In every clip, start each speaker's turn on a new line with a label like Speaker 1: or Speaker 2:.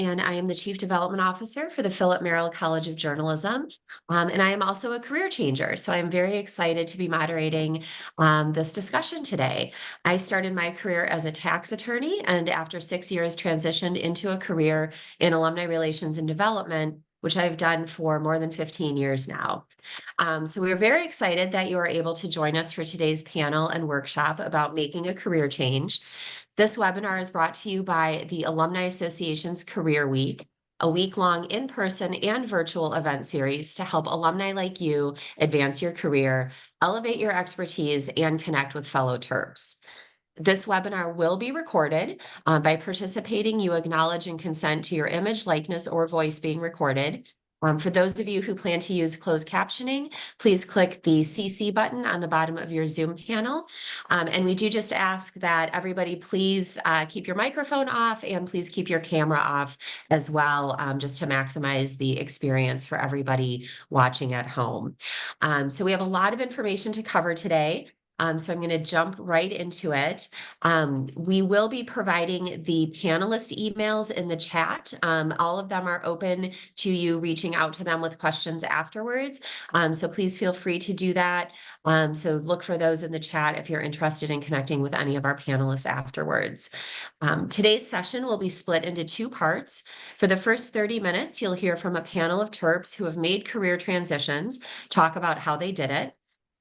Speaker 1: and I am the Chief Development Officer for the Philip Merrill College of Journalism. And I am also a career changer, so I'm very excited to be moderating this discussion today. I started my career as a tax attorney, and after 6 years transitioned into a career in alumni relations and development, which I've done for more than 15 years now. So we are very excited that you are able to join us for today's panel and workshop about making a career change. This webinar is brought to you by the Alumni Association's Career Week, a week-long in-person and virtual event series to help alumni like you advance your career, elevate your expertise, and connect with fellow Terps. This webinar will be recorded. By participating, you acknowledge and consent to your image, likeness, or voice being recorded. For those of you who plan to use closed captioning, please click the CC button on the bottom of your Zoom panel. And we do just ask that everybody please keep your microphone off and please keep your camera off as well, just to maximize the experience for everybody watching at home. So we have a lot of information to cover today. So I'm going to jump right into it. We will be providing the panelist emails in the chat. All of them are open to you reaching out to them with questions afterwards. So please feel free to do that. So look for those in the chat if you're interested in connecting with any of our panelists afterwards. Today's session will be split into two parts. For the first 30 minutes, you'll hear from a panel of Terps who have made career transitions, talk about how they did it.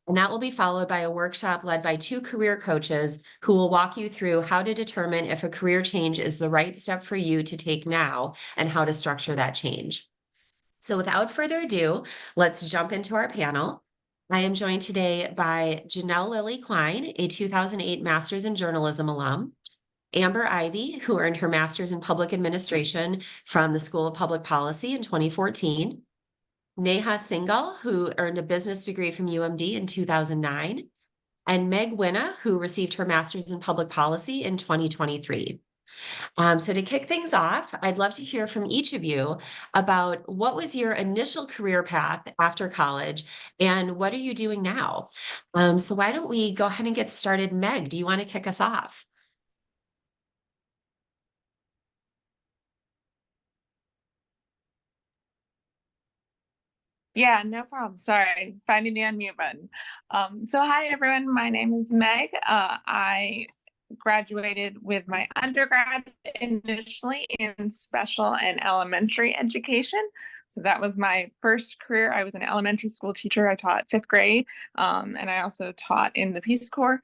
Speaker 1: And that will be followed by a workshop led by two career coaches who will walk you through how to determine if a career change is the right step for you to take now and how to structure that change. So without further ado, let's jump into our panel. I am joined today by Janelle Lilly Klein, a 2008 Master's in Journalism alum, Amber Ivy, who earned her Master's in Public Administration from the School of Public Policy in 2014, Neha Singhal, who earned a business degree from UMD in 2009, and Meg Winna, who received her master's in public policy in 2023. So to kick things off, I'd love to hear from each of you about what was your initial career path after college and what are you doing now? So why don't we go ahead and get started? Meg, do you want to kick us off?
Speaker 2: Yeah, no problem. Sorry, finding the unmute button. So hi, everyone. My name is Meg. I graduated with my undergrad initially in special and elementary education. So that was my first career. I was an elementary school teacher. I taught fifth grade, and I also taught in the Peace Corps.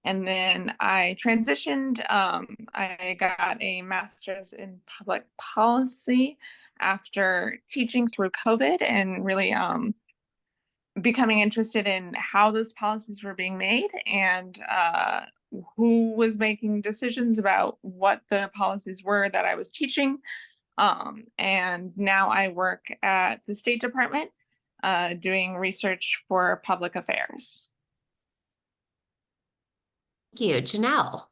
Speaker 2: And then I transitioned. I got a master's in public policy after teaching through COVID and really becoming interested in how those policies were being made and who was making decisions about what the policies were that I was teaching. And now I work at the State Department doing research for public affairs.
Speaker 1: Thank you. Janelle.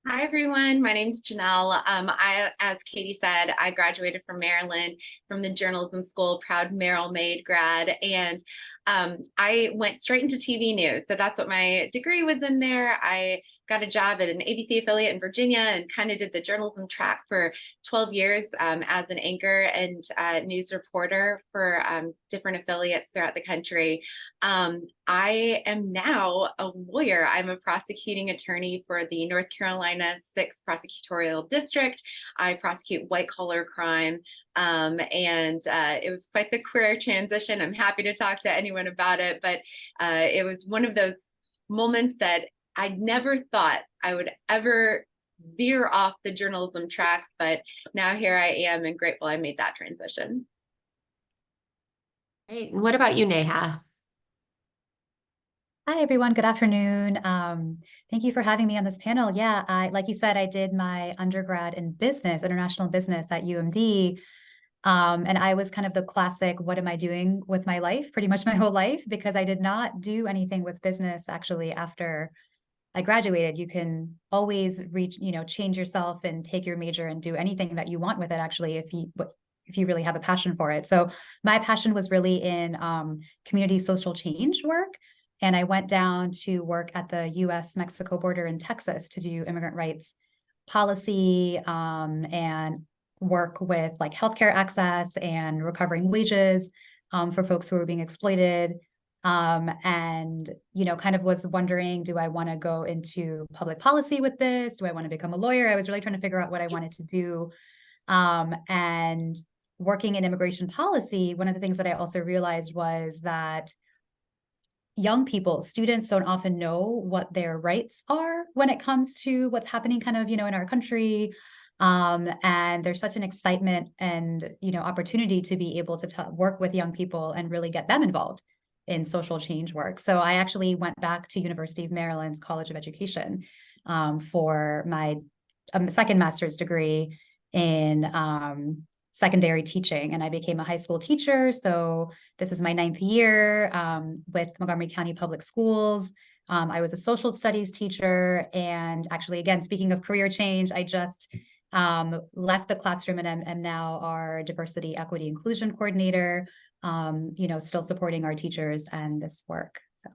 Speaker 3: Hi, everyone. My name's Janelle. As Katie said, I graduated from Maryland from the journalism school, proud Merrill Made grad, and I went straight into TV news. So that's what my degree was in there. I got a job at an ABC affiliate in Virginia and kind of did the journalism track for 12 years as an anchor and news reporter for different affiliates throughout the country. I am now a lawyer. I'm a prosecuting attorney for the North Carolina 6th Prosecutorial District. I prosecute white-collar crime. It was quite the career transition. I'm happy to talk to anyone about it, but it was one of those moments that I never thought I would ever veer off the journalism track, but now here I am and grateful I made that transition.
Speaker 1: Great. And what about you, Neha?
Speaker 4: Hi, everyone. Good afternoon. Thank you for having me on this panel. Yeah, like you said, I did my undergrad in business, international business at UMD. And I was kind of the classic, what am I doing with my life? Pretty much my whole life, because I did not do anything with business actually after I graduated. You can always change yourself and take your major and do anything that you want with it, actually, if you really have a passion for it. So my passion was really in community social change work. And I went down to work at the US-Mexico border in Texas to do immigrant rights policy and work with like healthcare access and recovering wages for folks who are being exploited. And, you know, kind of was wondering, do I want to go into public policy with this? Do I want to become a lawyer? I was really trying to figure out what I wanted to do. And working in immigration policy, one of the things that I also realized was that young people, students don't often know what their rights are when it comes to what's happening kind of, you know, in our country. And there's such an excitement and, you know, opportunity to be able to work with young people and really get them involved in social change work. So I actually went back to University of Maryland's College of Education for my second master's degree in secondary teaching, and I became a high school teacher. So this is my 9th year with Montgomery County Public Schools. I was a social studies teacher, and actually, again, speaking of career change, I just left the classroom and am now our diversity, equity, inclusion coordinator. You know, still supporting our teachers and this work. So,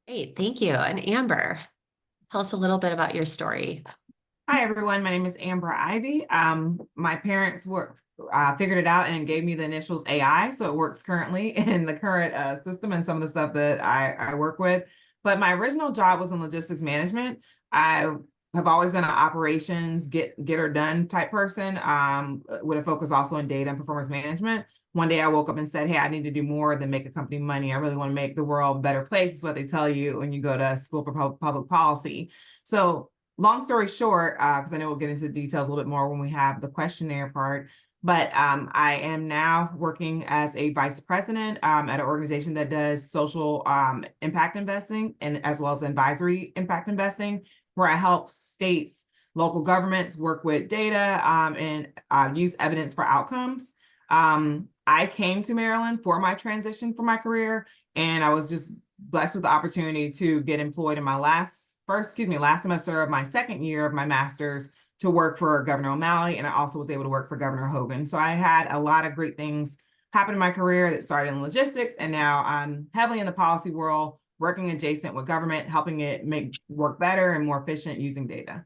Speaker 1: Great, thank you. And Amber, tell us a little bit about your story.
Speaker 5: Hi, everyone. My name is Amber Ivy. My parents figured it out and gave me the initials AI, so it works currently in the current system and some of the stuff that I work with. But my original job was in logistics management. I have always been an operations, get her done type person, with a focus also on data and performance management. One day I woke up and said, hey, I need to do more than make a company money. I really want to make the world a better place, is what they tell you when you go to school for public policy. So long story short, because I know we'll get into the details a little bit more when we have the questionnaire part, but I am now working as a vice president at an organization that does social impact investing and as well as advisory impact investing, where I help states, local governments work with data and use evidence for outcomes. I came to Maryland for my transition for my career, and I was just blessed with the opportunity to get employed in my last semester of my second year of my master's to work for Governor O'Malley. And I also was able to work for Governor Hogan. So I had a lot of great things happen in my career that started in logistics. And now I'm heavily in the policy world, working adjacent with government, helping it make work better and more efficient using data.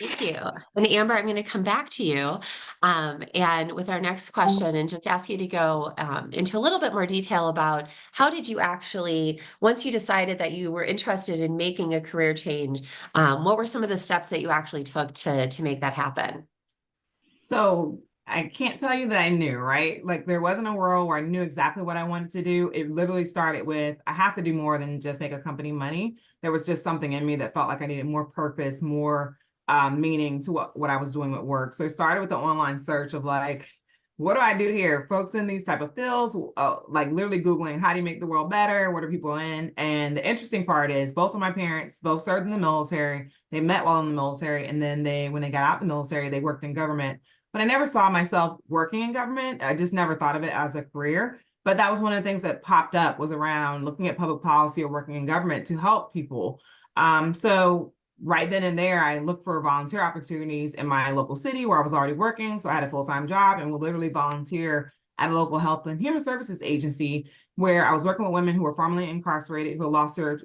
Speaker 1: Thank you. And Amber, I'm going to come back to you and with our next question and just ask you to go into a little bit more detail about how did you actually, once you decided that you were interested in making a career change, what were some of the steps that you actually took to make that happen?
Speaker 5: So I can't tell you that I knew, right? Like there wasn't a world where I knew exactly what I wanted to do. It literally started with, I have to do more than just make a company money. There was just something in me that felt like I needed more purpose, more meaning to what I was doing with work. So it started with the online search of like, what do I do here? Folks in these type of fields, like literally Googling, how do you make the world better? What are people in? And the interesting part is both of my parents both served in the military. They met while in the military. And then when they got out of the military, they worked in government. But I never saw myself working in government. I just never thought of it as a career. But that was one of the things that popped up, was around looking at public policy or working in government to help people. So right then and there, I looked for volunteer opportunities in my local city where I was already working. So I had a full-time job and would literally volunteer at a local health and human services agency where I was working with women who were formerly incarcerated, who lost their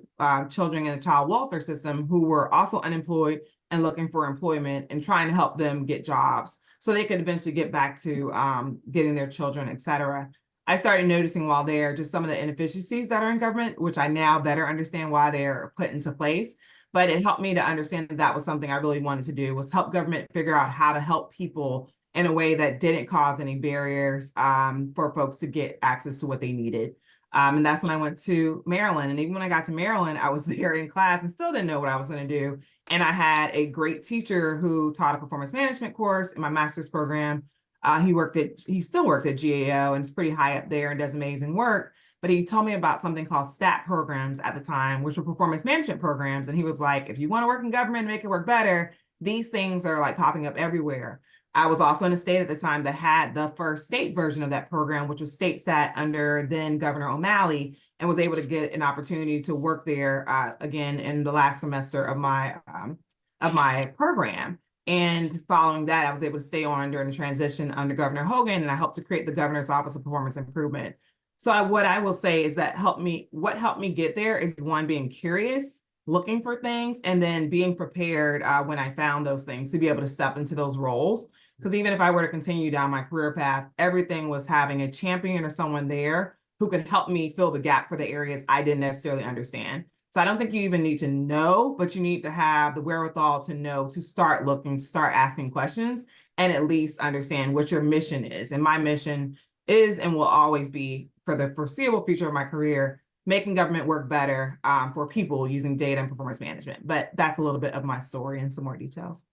Speaker 5: children in the child welfare system, who were also unemployed and looking for employment, and trying to help them get jobs so they could eventually get back to getting their children, et cetera. I started noticing while there just some of the inefficiencies that are in government, which I now better understand why they're put into place. But it helped me to understand that that was something I really wanted to do, was help government figure out how to help people in a way that didn't cause any barriers for folks to get access to what they needed. And that's when I went to Maryland. And even when I got to Maryland, I was there in class and still didn't know what I was going to do. And I had a great teacher who taught a performance management course in my master's program. He still works at GAO and is pretty high up there and does amazing work. But he told me about something called STAT programs at the time, which were performance management programs. And he was like, if you want to work in government and make it work better, these things are like popping up everywhere. I was also in a state at the time that had the first state version of that program, which was state STAT under then Governor O'Malley, and was able to get an opportunity to work there again in the last semester of my program. And following that, I was able to stay on during the transition under Governor Hogan, and I helped to create the Governor's Office of Performance Improvement. So what I will say is that what helped me get there is, one, being curious, looking for things and then being prepared when I found those things to be able to step into those roles. Because even if I were to continue down my career path, everything was having a champion or someone there who could help me fill the gap for the areas I didn't necessarily understand. So I don't think you even need to know, but you need to have the wherewithal to know, to start looking, start asking questions, and at least understand what your mission is. And my mission is and will always be, for the foreseeable future of my career, making government work better for people using data and performance management. But that's a little bit of my story and some more details.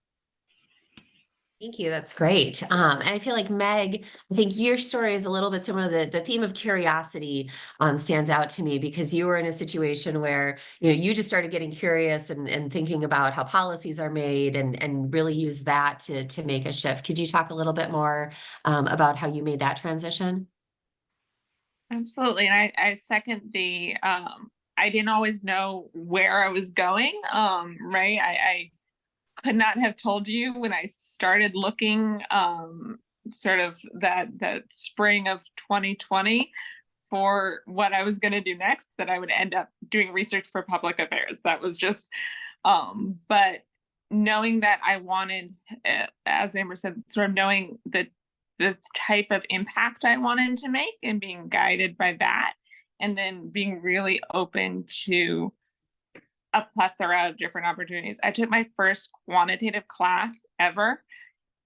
Speaker 1: Thank you. That's great. And I feel like Meg, I think your story is a little bit similar. The theme of curiosity stands out to me because you were in a situation where, you know, you just started getting curious and thinking about how policies are made and really use that to make a shift. Could you talk a little bit more about how you made that transition?
Speaker 2: Absolutely. And I second the I didn't always know where I was going. Right. I could not have told you when I started looking sort of that spring of 2020 for what I was going to do next, that I would end up doing research for public affairs. That was just but knowing that I wanted, as Amber said, sort of knowing the type of impact I wanted to make and being guided by that, and then being really open to a plethora of different opportunities. I took my first quantitative class ever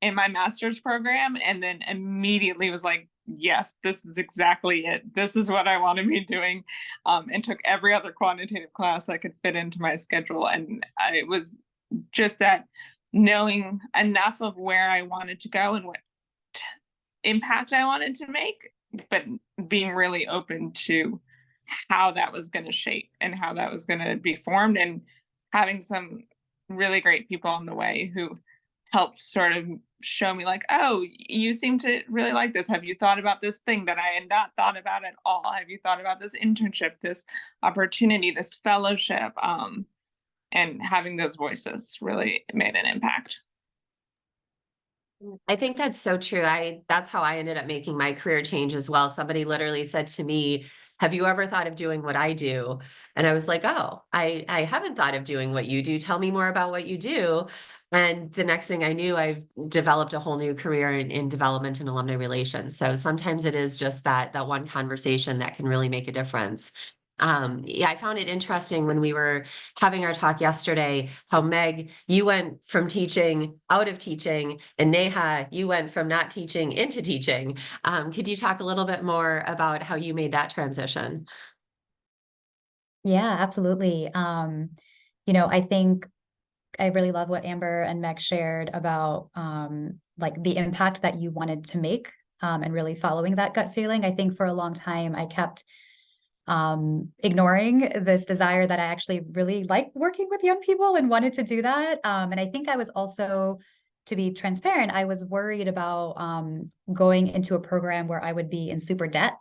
Speaker 2: in my master's program and then immediately was like, yes, this is exactly it. This is what I want to be doing. And took every other quantitative class I could fit into my schedule. And it was just that knowing enough of where I wanted to go and what impact I wanted to make, but being really open to how that was going to shape and how that was going to be formed, and having some really great people on the way who helped sort of show me like, oh, you seem to really like this. Have you thought about this thing that I had not thought about at all? Have you thought about this internship, this opportunity, this fellowship? And having those voices really made an impact.
Speaker 1: I think that's so true. That's how I ended up making my career change as well. Somebody literally said to me, "Have you ever thought of doing what I do?" And I was like, "Oh, I haven't thought of doing what you do. Tell me more about what you do." And the next thing I knew, I've developed a whole new career in development and alumni relations. So sometimes it is just that one conversation that can really make a difference. Yeah, I found it interesting when we were having our talk yesterday, how Meg, you went from teaching out of teaching, and Neha, you went from not teaching into teaching. Could you talk a little bit more about how you made that transition?
Speaker 4: Yeah, absolutely. You know, I think I really love what Amber and Meg shared about like the impact that you wanted to make, and really following that gut feeling. I think for a long time I kept ignoring this desire that I actually really like working with young people and wanted to do that. And I think I was also, to be transparent, I was worried about going into a program where I would be in super debt,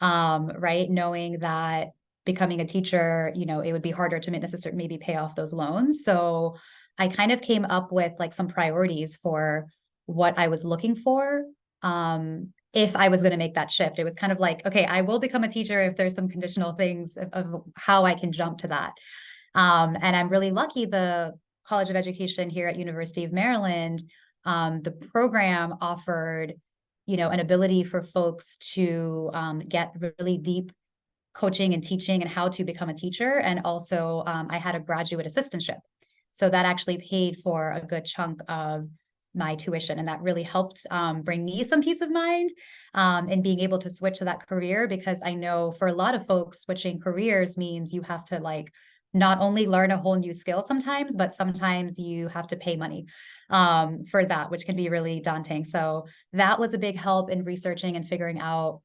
Speaker 4: right? Knowing that becoming a teacher, you know, it would be harder to necessarily maybe pay off those loans. So I kind of came up with like some priorities for what I was looking for. If I was going to make that shift, it was kind of like, okay, I will become a teacher if there's some conditional things of how I can jump to that. And I'm really lucky the College of Education here at University of Maryland, the program offered, you know, an ability for folks to get really deep coaching and teaching and how to become a teacher. And also I had a graduate assistantship. So that actually paid for a good chunk of my tuition. And that really helped bring me some peace of mind in being able to switch to that career, because I know for a lot of folks, switching careers means you have to like not only learn a whole new skill sometimes, but sometimes you have to pay money for that, which can be really daunting. So that was a big help in researching and figuring out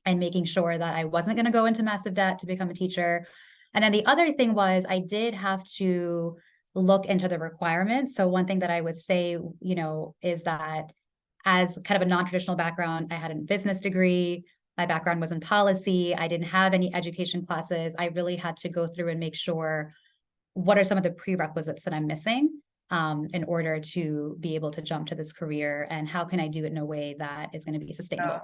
Speaker 4: and making sure that I wasn't going to go into massive debt to become a teacher. And then the other thing was I did have to look into the requirements. So one thing that I would say, you know, is that as kind of a non-traditional background, I had a business degree. My background was in policy. I didn't have any education classes. I really had to go through and make sure what are some of the prerequisites that I'm missing in order to be able to jump to this career, and how can I do it in a way that is going to be sustainable.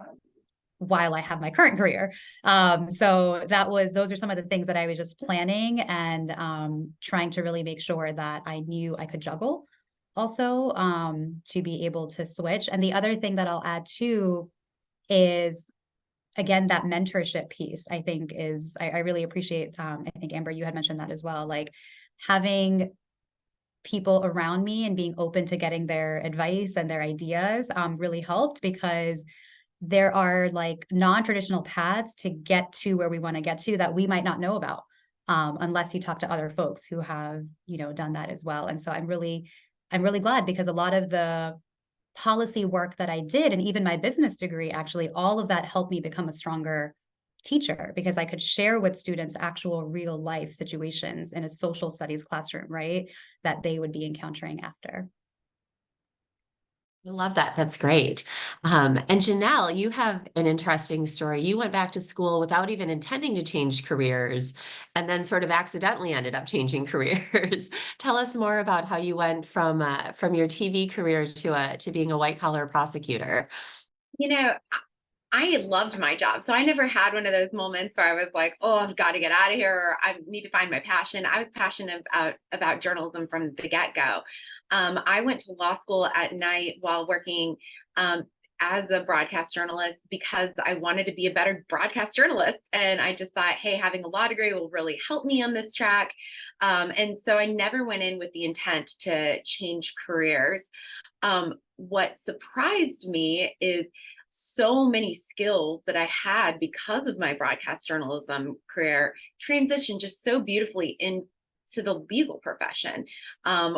Speaker 4: while I have my current career. So those are some of the things that I was just planning and trying to really make sure that I knew I could juggle also to be able to switch. And the other thing that I'll add too is, again, that mentorship piece, I think I really appreciate, I think Amber, you had mentioned that as well, like having people around me and being open to getting their advice and their ideas really helped, because there are like non-traditional paths to get to where we want to get to that we might not know about unless you talk to other folks who have, done that as well. And so I'm really glad, because a lot of the policy work that I did, and even my business degree, actually, all of that helped me become a stronger teacher, because I could share with students actual real life situations in a social studies classroom, right, that they would be encountering after.
Speaker 1: I love that. That's great. And Janelle, you have an interesting story. You went back to school without even intending to change careers, and then sort of accidentally ended up changing careers. Tell us more about how you went from your TV career to being a white collar prosecutor.
Speaker 3: You know, I loved my job. So I never had one of those moments where I was like, oh, I've got to get out of here, or I need to find my passion. I was passionate about journalism from the get-go. I went to law school at night while working as a broadcast journalist because I wanted to be a better broadcast journalist. And I just thought, hey, having a law degree will really help me on this track. And so I never went in with the intent to change careers. What surprised me is so many skills that I had because of my broadcast journalism career transitioned just so beautifully into the legal profession,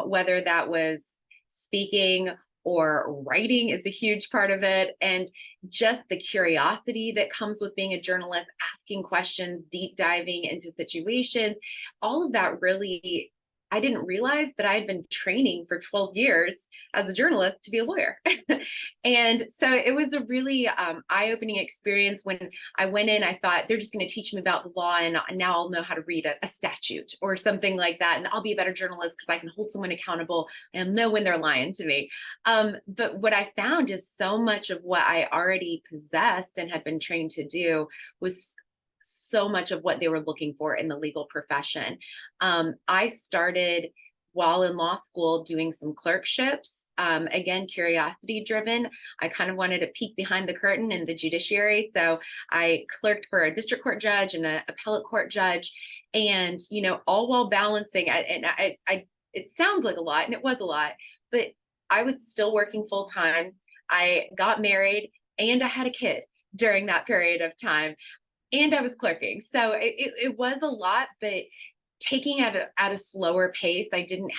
Speaker 3: whether that was speaking or writing is a huge part of it. And just the curiosity that comes with being a journalist, asking questions, deep diving into situations, all of that really, I didn't realize that I had been training for 12 years as a journalist to be a lawyer. And so it was a really eye-opening experience. When I went in, I thought they're just going to teach me about the law, and now I'll know how to read a statute or something like that. And I'll be a better journalist because I can hold someone accountable and know when they're lying to me. But what I found is so much of what I already possessed and had been trained to do was so much of what they were looking for in the legal profession. I started while in law school doing some clerkships, again, curiosity driven. I kind of wanted to peek behind the curtain in the judiciary. So I clerked for a district court judge and an appellate court judge, and, all while balancing, it sounds like a lot, and it was a lot, but I was still working full time. I got married and I had a kid during that period of time, and I was clerking. So it was a lot, but taking at a slower pace. I didn't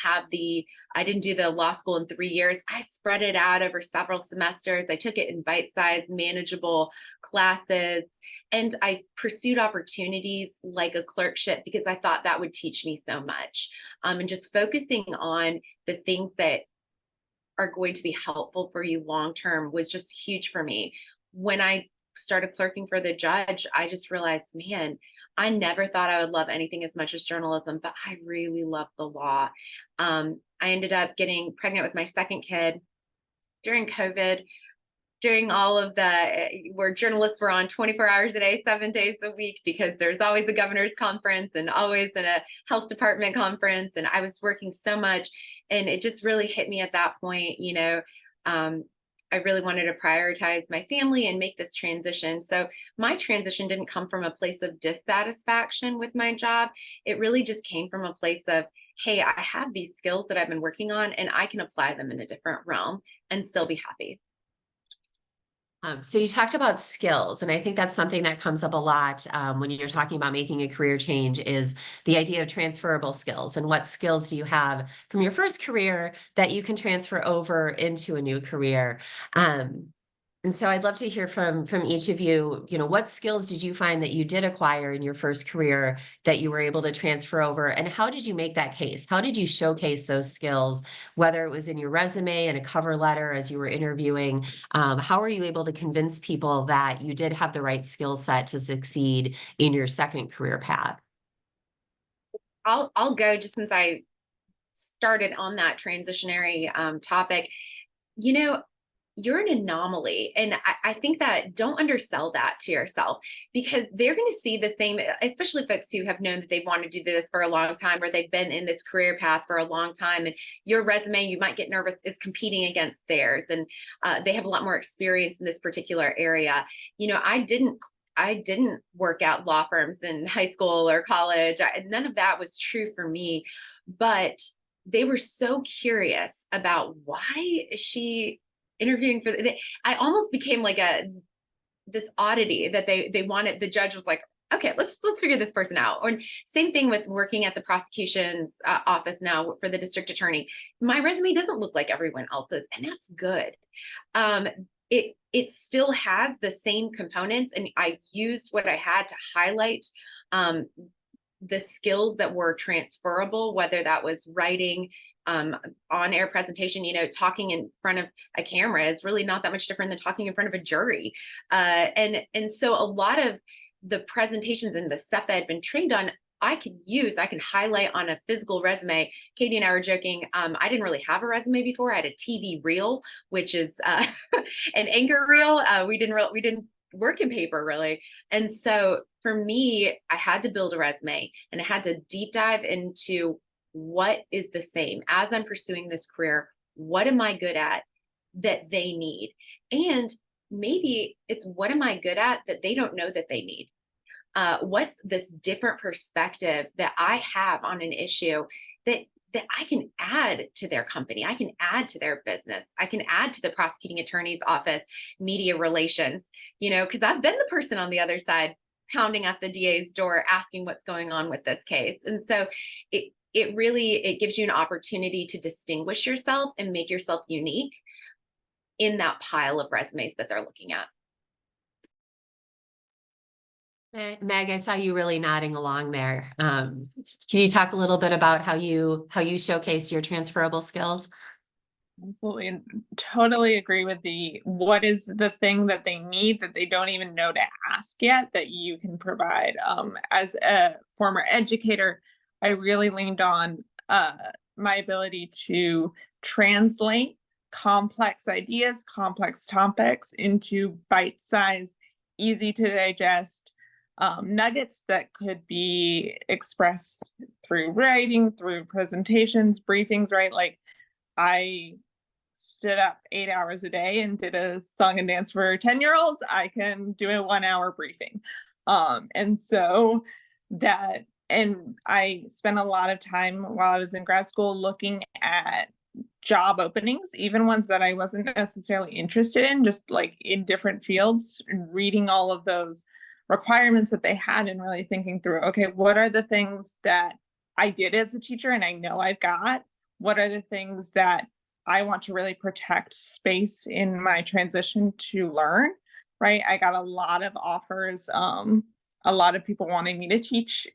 Speaker 3: do the law school in 3 years. I spread it out over several semesters. I took it in bite-sized, manageable classes, and I pursued opportunities like a clerkship because I thought that would teach me so much. And just focusing on the things that are going to be helpful for you long-term was just huge for me. When I started clerking for the judge, I just realized, man, I never thought I would love anything as much as journalism, but I really love the law. I ended up getting pregnant with my second kid during COVID, during all of where journalists were on 24 hours a day, 7 days a week, because there's always a governor's conference and always a health department conference. And I was working so much, and it just really hit me at that point, I really wanted to prioritize my family and make this transition. So my transition didn't come from a place of dissatisfaction with my job. It really just came from a place of, hey, I have these skills that I've been working on, and I can apply them in a different realm and still be happy.
Speaker 1: So you talked about skills, and I think that's something that comes up a lot when you're talking about making a career change, is the idea of transferable skills. And what skills do you have from your first career that you can transfer over into a new career? And so I'd love to hear from each of you, what skills did you find that you did acquire in your first career that you were able to transfer over, and how did you make that case? How did you showcase those skills, whether it was in your resume and a cover letter as you were interviewing? How were you able to convince people that you did have the right skill set to succeed in your second career path?
Speaker 3: I'll go, just since I started on that transitionary topic. you're an anomaly. And I think that don't undersell that to yourself, because they're going to see the same, especially folks who have known that they want to do this for a long time, or they've been in this career path for a long time. And your resume, you might get nervous, is competing against theirs. And they have a lot more experience in this particular area. You know, I didn't work at law firms in high school or college. None of that was true for me, but they were so curious about, why is she interviewing for I almost became like this oddity that they wanted. The judge was like, okay, let's figure this person out. Or same thing with working at the prosecution's office now for the district attorney. My resume doesn't look like everyone else's, and that's good. It still has the same components, and I used what I had to highlight the skills that were transferable, whether that was writing, on-air presentation. You know, talking in front of a camera is really not that much different than talking in front of a jury. And so a lot of the presentations and the stuff that I had been trained on, I can highlight on a physical resume. Katie and I were joking. I didn't really have a resume before. I had a TV reel, which is an anchor reel. We didn't work in paper really. And so for me, I had to build a resume, and I had to deep dive into what is the same as I'm pursuing this career. What am I good at that they need? And maybe it's, what am I good at that they don't know that they need? What's this different perspective that I have on an issue that I can add to their company, I can add to their business, I can add to the prosecuting attorney's office, media relations, you know, because I've been the person on the other side pounding at the DA's door, asking what's going on with this case. And so it really gives you an opportunity to distinguish yourself and make yourself unique in that pile of resumes that they're looking at.
Speaker 1: Meg, I saw you really nodding along there. Can you talk a little bit about how you showcased your transferable skills?
Speaker 2: Absolutely, and totally agree with what is the thing that they need that they don't even know to ask yet that you can provide. As a former educator, I really leaned on my ability to translate complex ideas, complex topics into bite-sized, easy to digest nuggets that could be expressed through writing, through presentations, briefings, right? Like, I stood up 8 hours a day and did a song and dance for 10-year-olds. I can do a 1-hour briefing. And so that, and I spent a lot of time while I was in grad school looking at job openings, even ones that I wasn't necessarily interested in, just like in different fields, and reading all of those requirements that they had and really thinking through, okay, what are the things that I did as a teacher and I know I've got? What are the things that I want to really protect space in my transition to learn, right? I got a lot of offers, a lot of people wanting me to teach,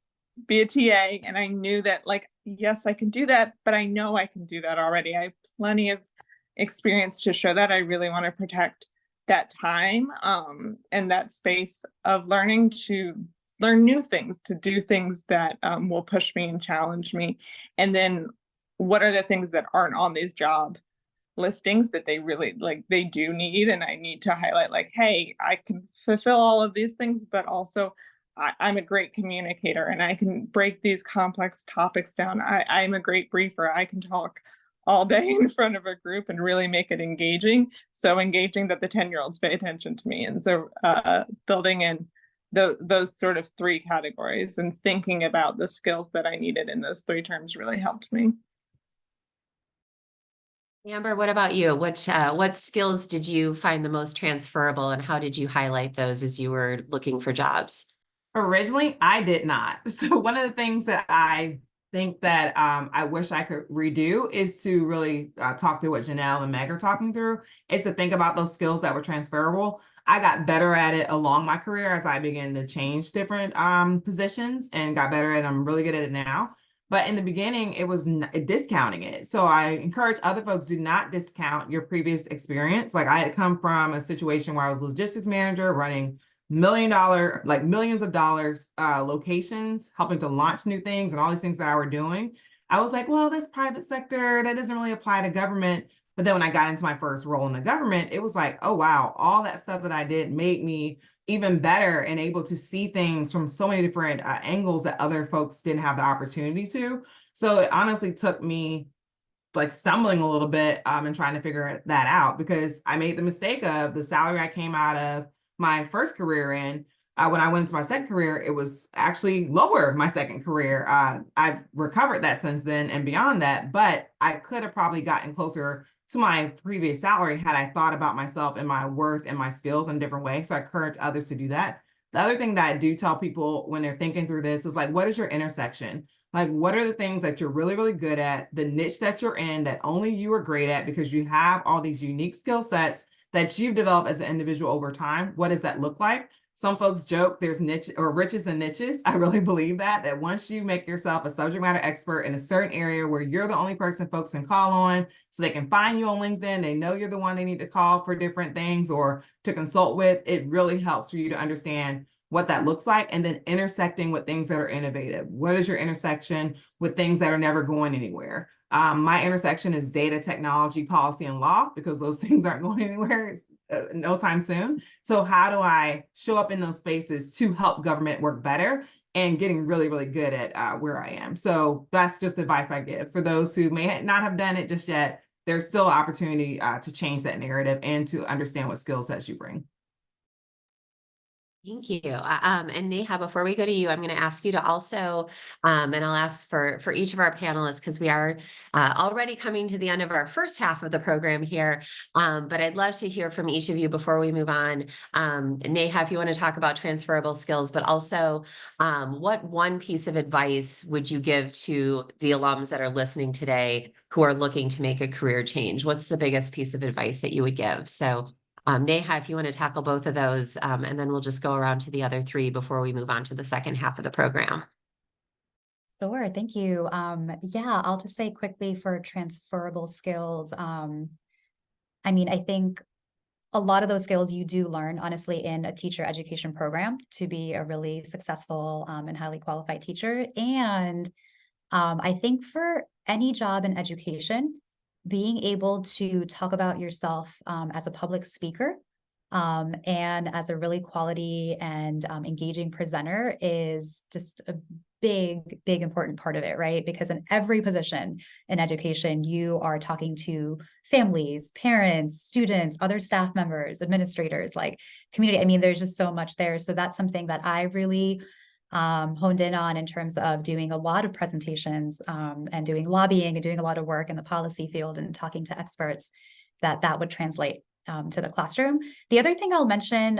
Speaker 2: be a TA, and I knew that, like, yes, I can do that, but I know I can do that already. I have plenty of experience to show that. I really want to protect that time and that space of learning to learn new things, to do things that will push me and challenge me. And then what are the things that aren't on these job listings that they really, like, they do need, and I need to highlight, like, hey, I can fulfill all of these things, but also I'm a great communicator and I can break these complex topics down. I'm a great briefer. I can talk all day in front of a group and really make it engaging. So engaging that the 10-year-olds pay attention to me. And so building in those sort of 3 categories and thinking about the skills that I needed in those 3 terms really helped me.
Speaker 1: Amber, what about you? What skills did you find the most transferable, and how did you highlight those as you were looking for jobs?
Speaker 5: Originally, I did not. So one of the things that I think that I wish I could redo is to really talk through what Janelle and Meg are talking through, is to think about those skills that were transferable. I got better at it along my career as I began to change different positions and got better at it. I'm really good at it now. But in the beginning, it was discounting it. So I encourage other folks, do not discount your previous experience. Like, I had come from a situation where I was logistics manager running millions of dollars locations, helping to launch new things and all these things that I were doing. I was like, well, this private sector, that doesn't really apply to government. But then when I got into my first role in the government, it was like, oh, wow, all that stuff that I did made me even better and able to see things from so many different angles that other folks didn't have the opportunity to. So it honestly took me like stumbling a little bit and trying to figure that out, because I made the mistake of the salary I came out of my first career in. When I went into my second career, it was actually lower my second career. I've recovered that since then and beyond that, but I could have probably gotten closer to my previous salary had I thought about myself and my worth and my skills in different ways. So I encourage others to do that. The other thing that I do tell people when they're thinking through this is like, what is your intersection? Like, what are the things that you're really, really good at, the niche that you're in that only you are great at because you have all these unique skill sets that you've developed as an individual over time? What does that look like? Some folks joke there's niche or riches and niches. I really believe that once you make yourself a subject matter expert in a certain area where you're the only person folks can call on, so they can find you on LinkedIn, they know you're the one they need to call for different things or to consult with, it really helps for you to understand what that looks like, and then intersecting with things that are innovative. What is your intersection with things that are never going anywhere? My intersection is data, technology, policy, and law, because those things aren't going anywhere no time soon. So how do I show up in those spaces to help government work better and getting really, really good at where I am? So that's just advice I give for those who may not have done it just yet. There's still opportunity to change that narrative and to understand what skill sets you bring.
Speaker 1: Thank you. And Neha, before we go to you, I'm going to ask you to also, and I'll ask for each of our panelists, because we are already coming to the end of our first half of the program here. But I'd love to hear from each of you before we move on. Neha, if you want to talk about transferable skills, but also what one piece of advice would you give to the alums that are listening today who are looking to make a career change? What's the biggest piece of advice that you would give? So Neha, if you want to tackle both of those, and then we'll just go around to the other three before we move on to the second half of the program.
Speaker 4: Sure, thank you. Yeah, I'll just say quickly for transferable skills. I mean, I think a lot of those skills you do learn, honestly, in a teacher education program to be a really successful and highly qualified teacher. And I think for any job in education, being able to talk about yourself as a public speaker and as a really quality and engaging presenter is just a big, big important part of it, right? Because in every position in education, you are talking to families, parents, students, other staff members, administrators, like community. I mean, there's just so much there. So that's something that I really honed in on in terms of doing a lot of presentations and doing lobbying and doing a lot of work in the policy field and talking to experts that would translate to the classroom. The other thing I'll mention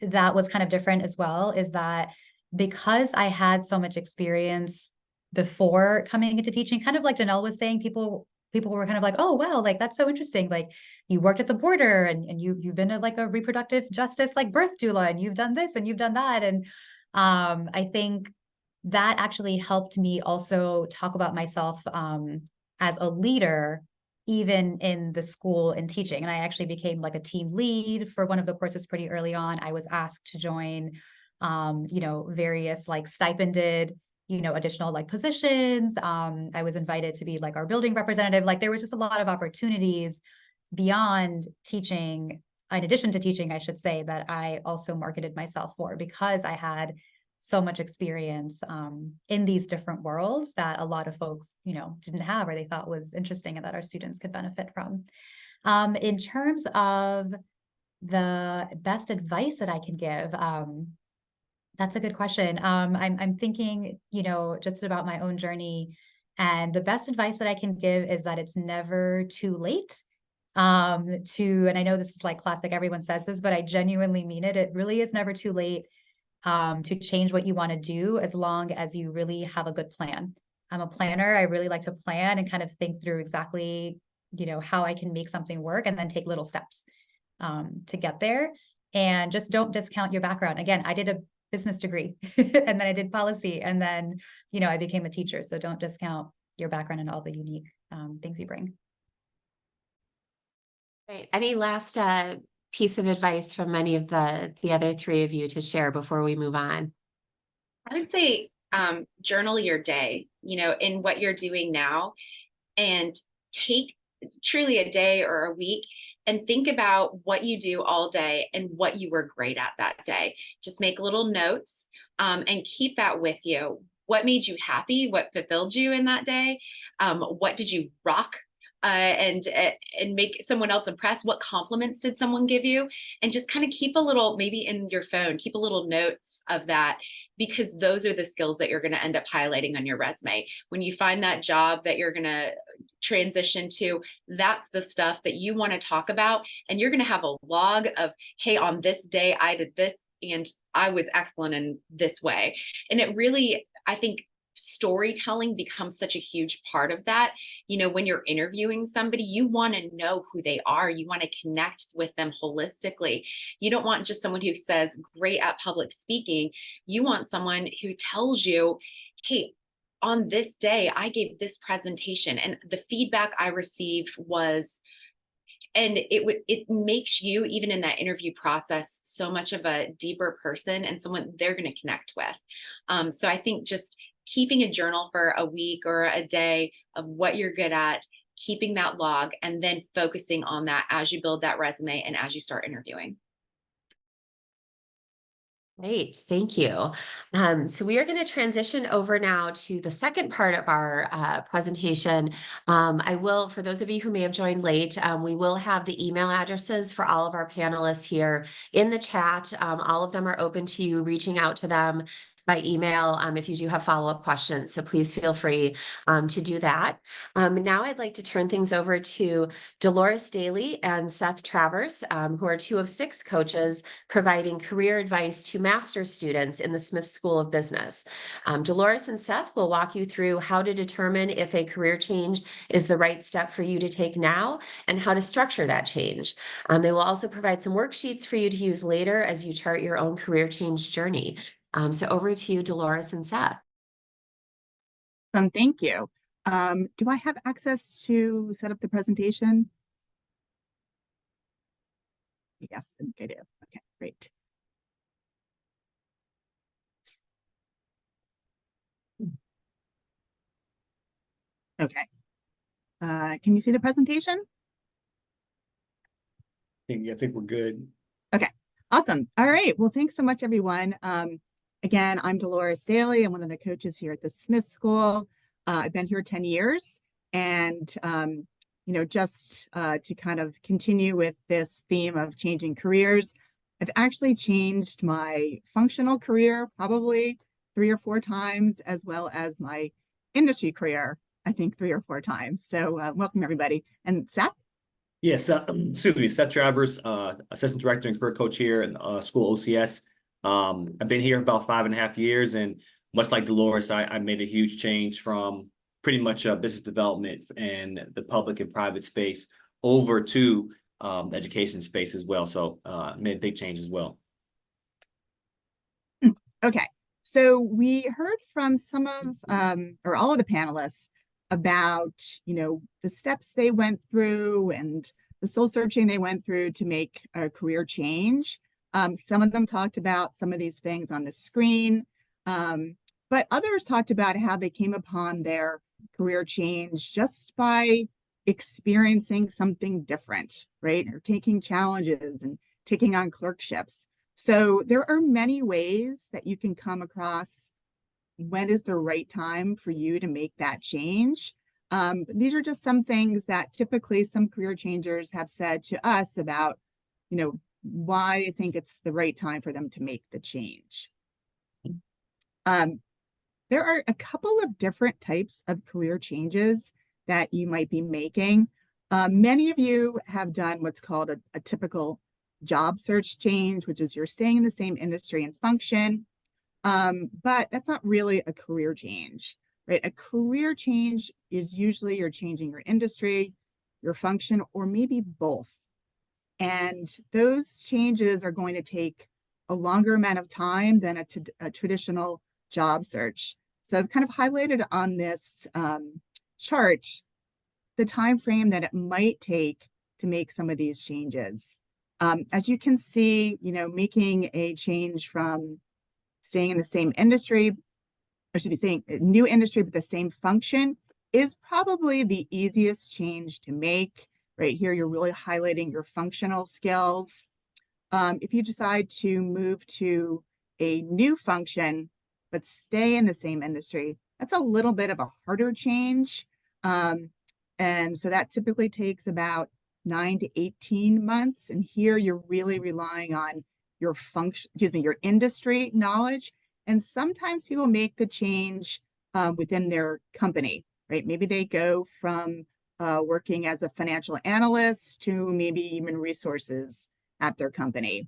Speaker 4: that was kind of different as well is that because I had so much experience before coming into teaching, kind of like Janelle was saying, people were kind of like, oh, wow, like that's so interesting. Like you worked at the border and you've been like a reproductive justice, like birth doula, and you've done this and you've done that. And I think that actually helped me also talk about myself as a leader, even in the school and teaching. And I actually became like a team lead for one of the courses pretty early on. I was asked to join, various like stipended, additional like positions. I was invited to be like our building representative. Like there was just a lot of opportunities beyond teaching, in addition to teaching, I should say, that I also marketed myself for because I had so much experience in these different worlds that a lot of folks, didn't have or they thought was interesting and that our students could benefit from. In terms of the best advice that I can give, that's a good question. I'm thinking, just about my own journey, and the best advice that I can give is that it's never too late and I know this is like classic, everyone says this, but I genuinely mean it. It really is never too late to change what you want to do as long as you really have a good plan. I'm a planner. I really like to plan and kind of think through exactly, how I can make something work and then take little steps to get there. And just don't discount your background. Again, I did a business degree and then I did policy and then, I became a teacher. So don't discount your background and all the unique things you bring.
Speaker 1: Great. Any last piece of advice from any of the other three of you to share before we move on?
Speaker 3: I would say journal your day, in what you're doing now, and take truly a day or a week, and think about what you do all day and what you were great at that day. Just make little notes, and keep that with you. What made you happy? What fulfilled you in that day? What did you rock? And make someone else impressed. What compliments did someone give you? And just kind of keep a little, maybe in your phone, keep a little notes of that, because those are the skills that you're going to end up highlighting on your resume. When you find that job that you're going to transition to, that's the stuff that you want to talk about. And you're going to have a log of, hey, on this day, I did this and I was excellent in this way. And it really, I think, storytelling becomes such a huge part of that. You know, when you're interviewing somebody, you want to know who they are. You want to connect with them holistically. You don't want just someone who says great at public speaking. You want someone who tells you, hey, on this day, I gave this presentation and the feedback I received was, and it makes you, even in that interview process, so much of a deeper person and someone they're going to connect with. So I think just keeping a journal for a week or a day of what you're good at, keeping that log, and then focusing on that as you build that resume and as you start interviewing.
Speaker 1: Great, thank you. So we are going to transition over now to the second part of our presentation. I will, for those of you who may have joined late, we will have the email addresses for all of our panelists here in the chat. All of them are open to you reaching out to them by email if you do have follow-up questions. So please feel free to do that. Now I'd like to turn things over to Dolores Daly and Seth Travers, who are 2 of 6 coaches providing career advice to master's students in the Smith School of Business. Dolores and Seth will walk you through how to determine if a career change is the right step for you to take now and how to structure that change. They will also provide some worksheets for you to use later as you chart your own career change journey. So over to you, Dolores and Seth.
Speaker 6: Thank you. Do I have access to set up the presentation? Yes, I think I do. Okay, great. Okay. Can you see the presentation?
Speaker 7: I think we're good.
Speaker 6: Okay, awesome. All right. Well, thanks so much, everyone. Again, I'm Dolores Daly. I'm one of the coaches here at the Smith School. I've been here 10 years. And, you know, just to kind of continue with this theme of changing careers, I've actually changed my functional career probably 3 or 4 times, as well as my industry career, I think 3 or 4 times. So welcome, everybody. And Seth?
Speaker 7: Yes, excuse me, Seth Travers, Assistant Director and Career Coach here in school OCS. I've been here about 5.5 years, and much like Dolores, I made a huge change from pretty much business development and the public and private space over to the education space as well. So made a big change as well.
Speaker 6: Okay, so we heard from some of or all of the panelists about, you know, the steps they went through and the soul searching they went through to make a career change. Some of them talked about some of these things on the screen, but others talked about how they came upon their career change just by experiencing something different, right? Or taking challenges and taking on clerkships. So there are many ways that you can come across when is the right time for you to make that change. These are just some things that typically some career changers have said to us about, you know, why they think it's the right time for them to make the change. There are a couple of different types of career changes that you might be making. Many of you have done what's called a typical job search change, which is you're staying in the same industry and function, but that's not really a career change, right? A career change is usually you're changing your industry, your function, or maybe both. And those changes are going to take a longer amount of time than a traditional job search. So I've kind of highlighted on this chart the time frame that it might take to make some of these changes. As you can see, you know, making a change from staying in the same industry, or should be saying a new industry but the same function, is probably the easiest change to make. Right here, you're really highlighting your functional skills. If you decide to move to a new function, but stay in the same industry, that's a little bit of a harder change. And so that typically takes about 9 to 18 months. And here you're really relying on your your industry knowledge. And sometimes people make the change within their company, right? Maybe they go from working as a financial analyst to maybe human resources at their company.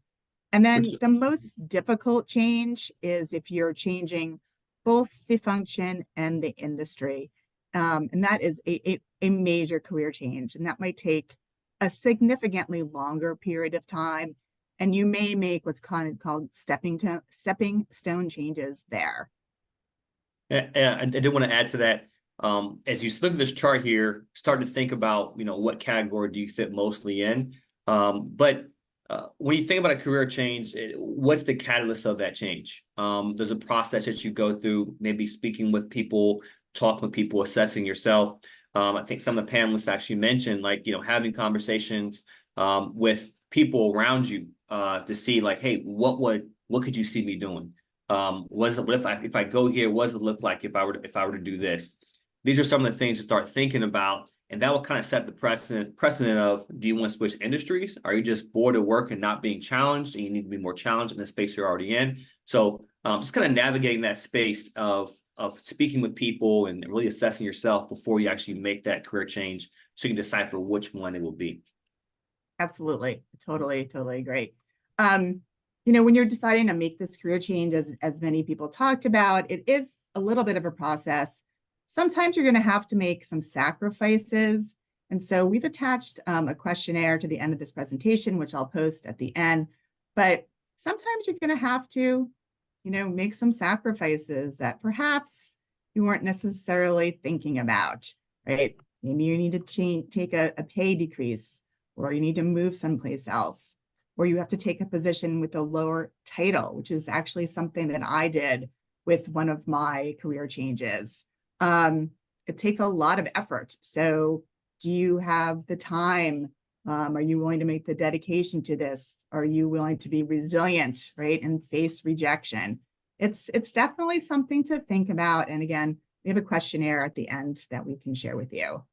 Speaker 6: And then the most difficult change is if you're changing both the function and the industry. And that is a major career change. And that might take a significantly longer period of time. And you may make what's called stepping stone changes there.
Speaker 7: I did want to add to that. As you look at this chart here, start to think about, what category do you fit mostly in? But when you think about a career change, what's the catalyst of that change? There's a process that you go through, maybe speaking with people, talking with people, assessing yourself. I think some of the panelists actually mentioned, like, having conversations with people around you to see, like, hey, what could you see me doing? What if I go here, what does it look like if I were to do this? These are some of the things to start thinking about, and that will kind of set the precedent of, do you want to switch industries? Are you just bored of work and not being challenged, and you need to be more challenged in the space you're already in? So just kind of navigating that space of speaking with people and really assessing yourself before you actually make that career change, so you can decipher which one it will be.
Speaker 6: Absolutely. Totally agree. When you're deciding to make this career change, as many people talked about, it is a little bit of a process. Sometimes you're going to have to make some sacrifices. And so we've attached a questionnaire to the end of this presentation, which I'll post at the end. But sometimes you're going to have to, make some sacrifices that perhaps you weren't necessarily thinking about, right? Maybe you need to take a pay decrease, or you need to move someplace else, or you have to take a position with a lower title, which is actually something that I did with one of my career changes. It takes a lot of effort. So do you have the time? Are you willing to make the dedication to this? Are you willing to be resilient, right? And face rejection? It's definitely something to think about. And again, we have a questionnaire at the end that we can share with you.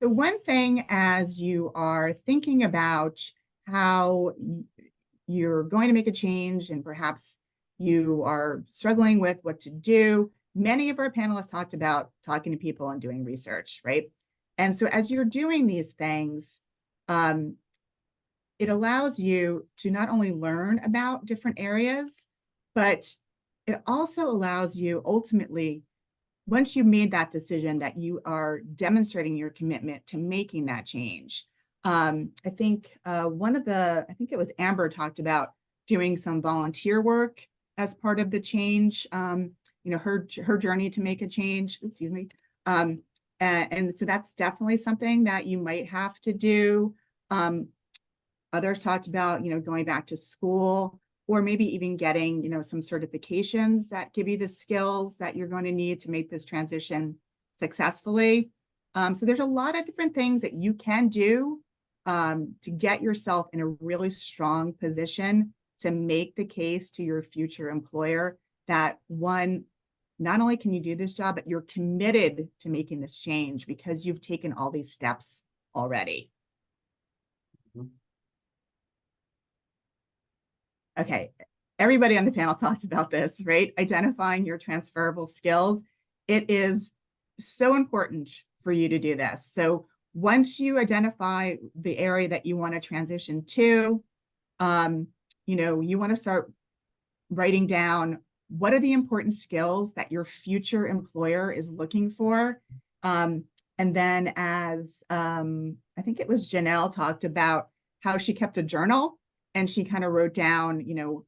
Speaker 6: The one thing, as you are thinking about how you're going to make a change and perhaps you are struggling with what to do, many of our panelists talked about talking to people and doing research, right? And so as you're doing these things, it allows you to not only learn about different areas, but it also allows you ultimately, once you made that decision, that you are demonstrating your commitment to making that change. I think I think it was Amber talked about doing some volunteer work as part of the change, her journey to make a change, excuse me. And so that's definitely something that you might have to do. Others talked about, going back to school, or maybe even getting, some certifications that give you the skills that you're going to need to make this transition successfully. So there's a lot of different things that you can do to get yourself in a really strong position to make the case to your future employer that, one, not only can you do this job, but you're committed to making this change because you've taken all these steps already. Okay, everybody on the panel talks about this, right? Identifying your transferable skills. It is so important for you to do this. So once you identify the area that you want to transition to, you want to start writing down what are the important skills that your future employer is looking for. And then, as I think it was Janelle talked about how she kept a journal and she kind of wrote down,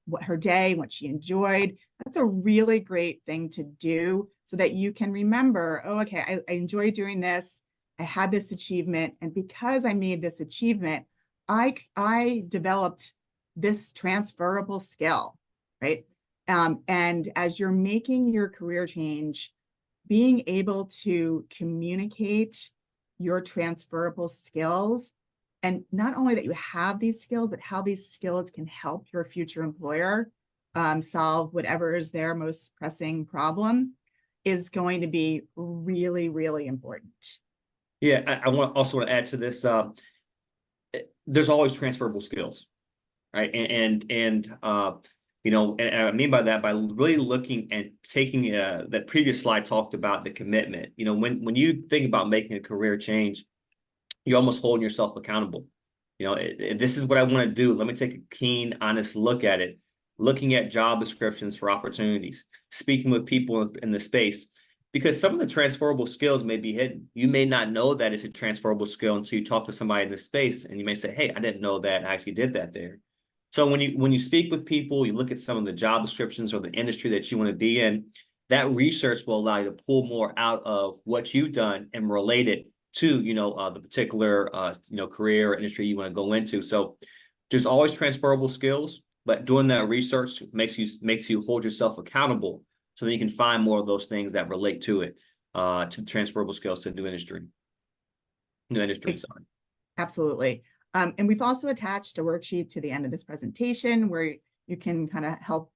Speaker 6: what her day, what she enjoyed. That's a really great thing to do so that you can remember, oh, okay, I enjoy doing this. I had this achievement. And because I made this achievement, I developed this transferable skill, right? And as you're making your career change, being able to communicate your transferable skills, and not only that you have these skills, but how these skills can help your future employer solve whatever is their most pressing problem, is going to be really, really important.
Speaker 7: Yeah, I want to add to this. There's always transferable skills, right? And I mean by that, by really looking and taking that previous slide talked about the commitment. When you think about making a career change, you're almost holding yourself accountable. This is what I want to do. Let me take a keen, honest look at it. Looking at job descriptions for opportunities, speaking with people in the space, because some of the transferable skills may be hidden. You may not know that it's a transferable skill until you talk to somebody in the space, and you may say, "Hey, I didn't know that. I actually did that there." So when you speak with people, you look at some of the job descriptions or the industry that you want to be in, that research will allow you to pull more out of what you've done and relate it to the particular career or industry you want to go into. So there's always transferable skills, but doing that research makes you hold yourself accountable so that you can find more of those things that relate to it, to transferable skills to new industry. Sorry.
Speaker 6: Absolutely. And we've also attached a worksheet to the end of this presentation where you can kind of help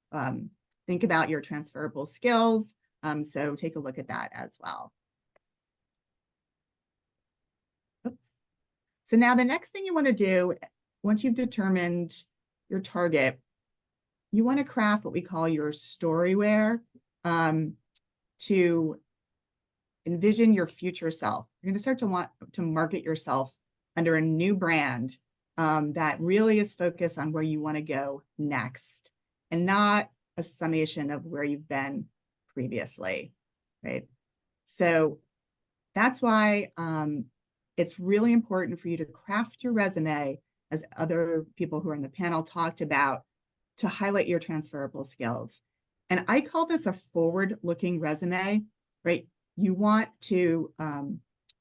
Speaker 6: think about your transferable skills. So take a look at that as well. Oops. So now the next thing you want to do, once you've determined your target, you want to craft what we call your storyware to envision your future self. You're going to start to want to market yourself under a new brand that really is focused on where you want to go next and not a summation of where you've been previously, right? So that's why it's really important for you to craft your resume, as other people who are in the panel talked about, to highlight your transferable skills. And I call this a forward-looking resume, right? You want to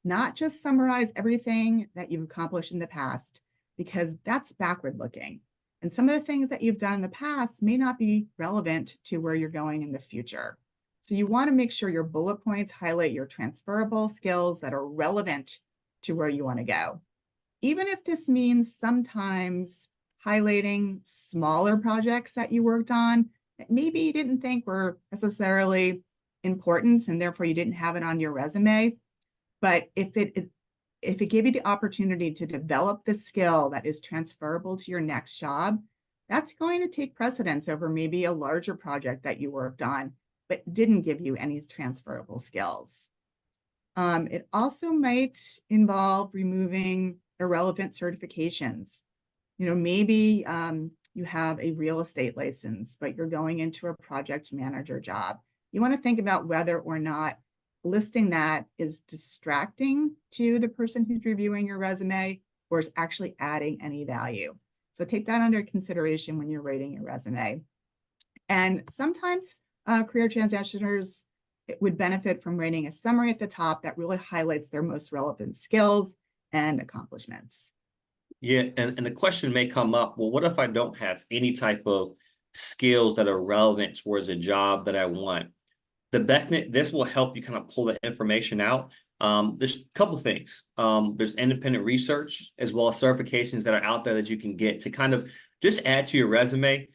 Speaker 6: not just summarize everything that you've accomplished in the past, because that's backward looking. And some of the things that you've done in the past may not be relevant to where you're going in the future. So you want to make sure your bullet points highlight your transferable skills that are relevant to where you want to go. Even if this means sometimes highlighting smaller projects that you worked on that maybe you didn't think were necessarily important and therefore you didn't have it on your resume. But if it gave you the opportunity to develop the skill that is transferable to your next job, that's going to take precedence over maybe a larger project that you worked on, but didn't give you any transferable skills. It also might involve removing irrelevant certifications. Maybe you have a real estate license, but you're going into a project manager job. You want to think about whether or not listing that is distracting to the person who's reviewing your resume or is actually adding any value. So take that under consideration when you're writing your resume. And sometimes career transitioners would benefit from writing a summary at the top that really highlights their most relevant skills and accomplishments.
Speaker 7: Yeah, and the question may come up, well, what if I don't have any type of skills that are relevant towards a job that I want? This will help you kind of pull the information out. There's a couple of things. There's independent research as well as certifications that are out there that you can get to kind of just add to your resume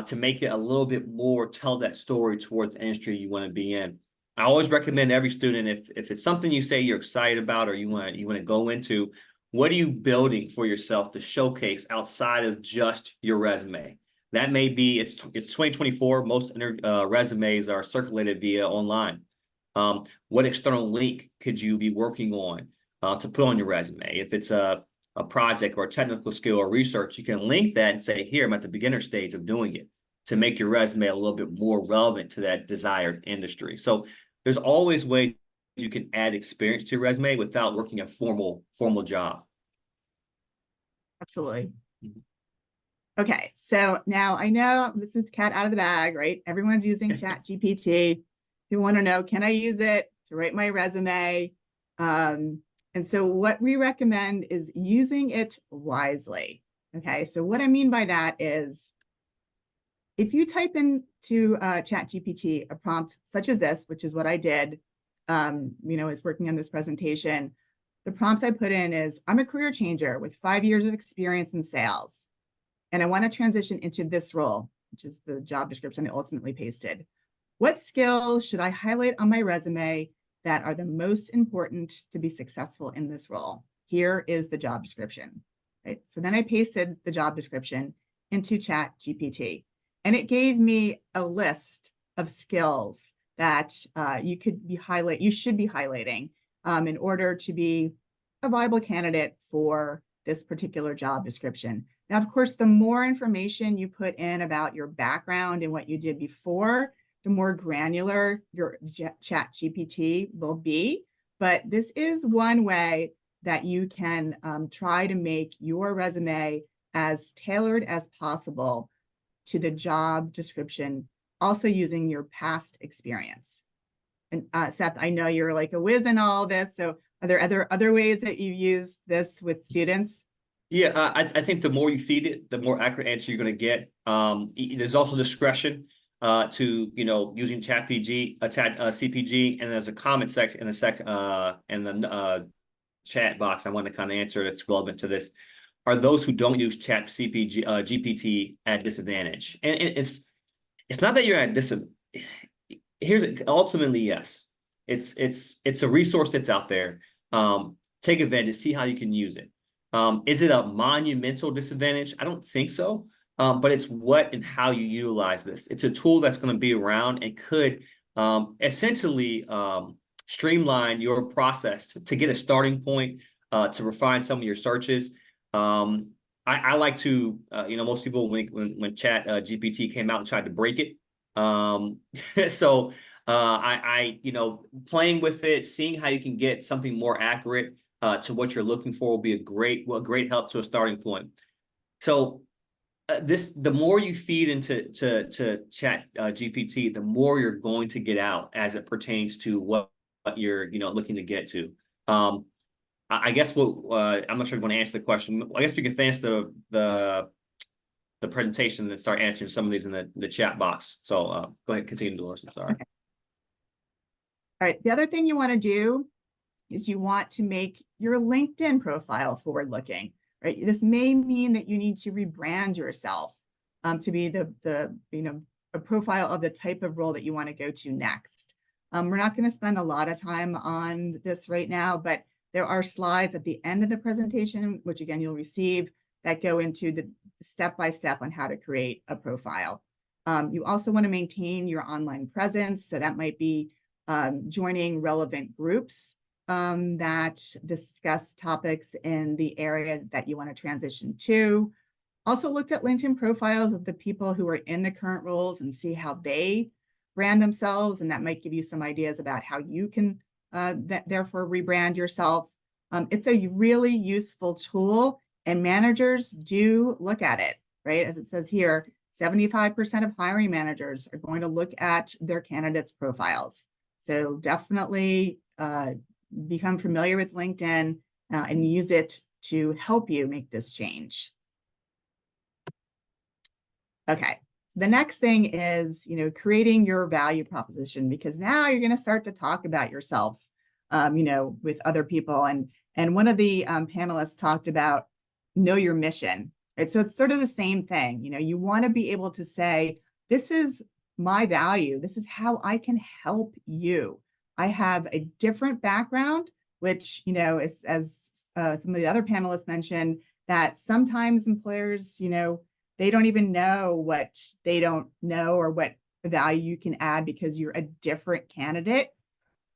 Speaker 7: to make it a little bit more, tell that story towards the industry you want to be in. I always recommend every student, if it's something you say you're excited about or you want to go into, what are you building for yourself to showcase outside of just your resume? That may be, it's 2024, most resumes are circulated via online. What external link could you be working on to put on your resume? If it's a project or a technical skill or research, you can link that and say, here, I'm at the beginner stage of doing it, to make your resume a little bit more relevant to that desired industry. So there's always ways you can add experience to your resume without working a formal job.
Speaker 6: Absolutely. Okay, so now I know this is cat out of the bag, right? Everyone's using ChatGPT. You want to know, can I use it to write my resume? And so what we recommend is using it wisely. Okay, so what I mean by that is if you type into ChatGPT a prompt such as this, which is what I did, is working on this presentation, the prompt I put in is, I'm a career changer with 5 years of experience in sales, and I want to transition into this role, which is the job description I ultimately pasted. What skills should I highlight on my resume that are the most important to be successful in this role? Here is the job description. Right? So then I pasted the job description into ChatGPT, and it gave me a list of skills that you should be highlighting in order to be a viable candidate for this particular job description. Now, of course, the more information you put in about your background and what you did before, the more granular your ChatGPT will be. But this is one way that you can try to make your resume as tailored as possible to the job description, also using your past experience. And Seth, I know you're like a whiz in all this. So are there other ways that you use this with students?
Speaker 7: Yeah, I think the more you feed it, the more accurate answer you're going to get. There's also discretion to using CPG, and there's a comment section in the chat box. I want to kind of answer that's relevant to this. Are those who don't use GPT at disadvantage? And it's not that you're at disadvantage. Here's ultimately yes. It's a resource that's out there. Take advantage, see how you can use it. Is it a monumental disadvantage? I don't think so. But it's what and how you utilize this. It's a tool that's going to be around and could essentially streamline your process to get a starting point, to refine some of your searches. I like to, most people when Chat GPT came out and tried to break it. So playing with it, seeing how you can get something more accurate to what you're looking for will be a great help to a starting point. So the more you feed into Chat GPT, the more you're going to get out as it pertains to what you're looking to get to. I guess I'm not sure if you want to answer the question. I guess we can finish the presentation and start answering some of these in the chat box. So go ahead, continue, Dolores. I'm sorry.
Speaker 6: Okay. All right. The other thing you want to do is you want to make your LinkedIn profile forward-looking. Right? This may mean that you need to rebrand yourself to be a profile of the type of role that you want to go to next. We're not going to spend a lot of time on this right now, but there are slides at the end of the presentation, which again you'll receive, that go into the step-by-step on how to create a profile. You also want to maintain your online presence, so that might be joining relevant groups that discuss topics in the area that you want to transition to. Also looked at LinkedIn profiles of the people who are in the current roles and see how they brand themselves, and that might give you some ideas about how you can therefore rebrand yourself. It's a really useful tool, and managers do look at it, right? As it says here, 75% of hiring managers are going to look at their candidates' profiles. So definitely become familiar with LinkedIn and use it to help you make this change. Okay, so the next thing is, creating your value proposition, because now you're going to start to talk about yourselves, with other people. And one of the panelists talked about know your mission. Right? So it's sort of the same thing. You want to be able to say, this is my value. This is how I can help you. I have a different background, which, is, as some of the other panelists mentioned, that sometimes employers, they don't even know what they don't know or what value you can add because you're a different candidate,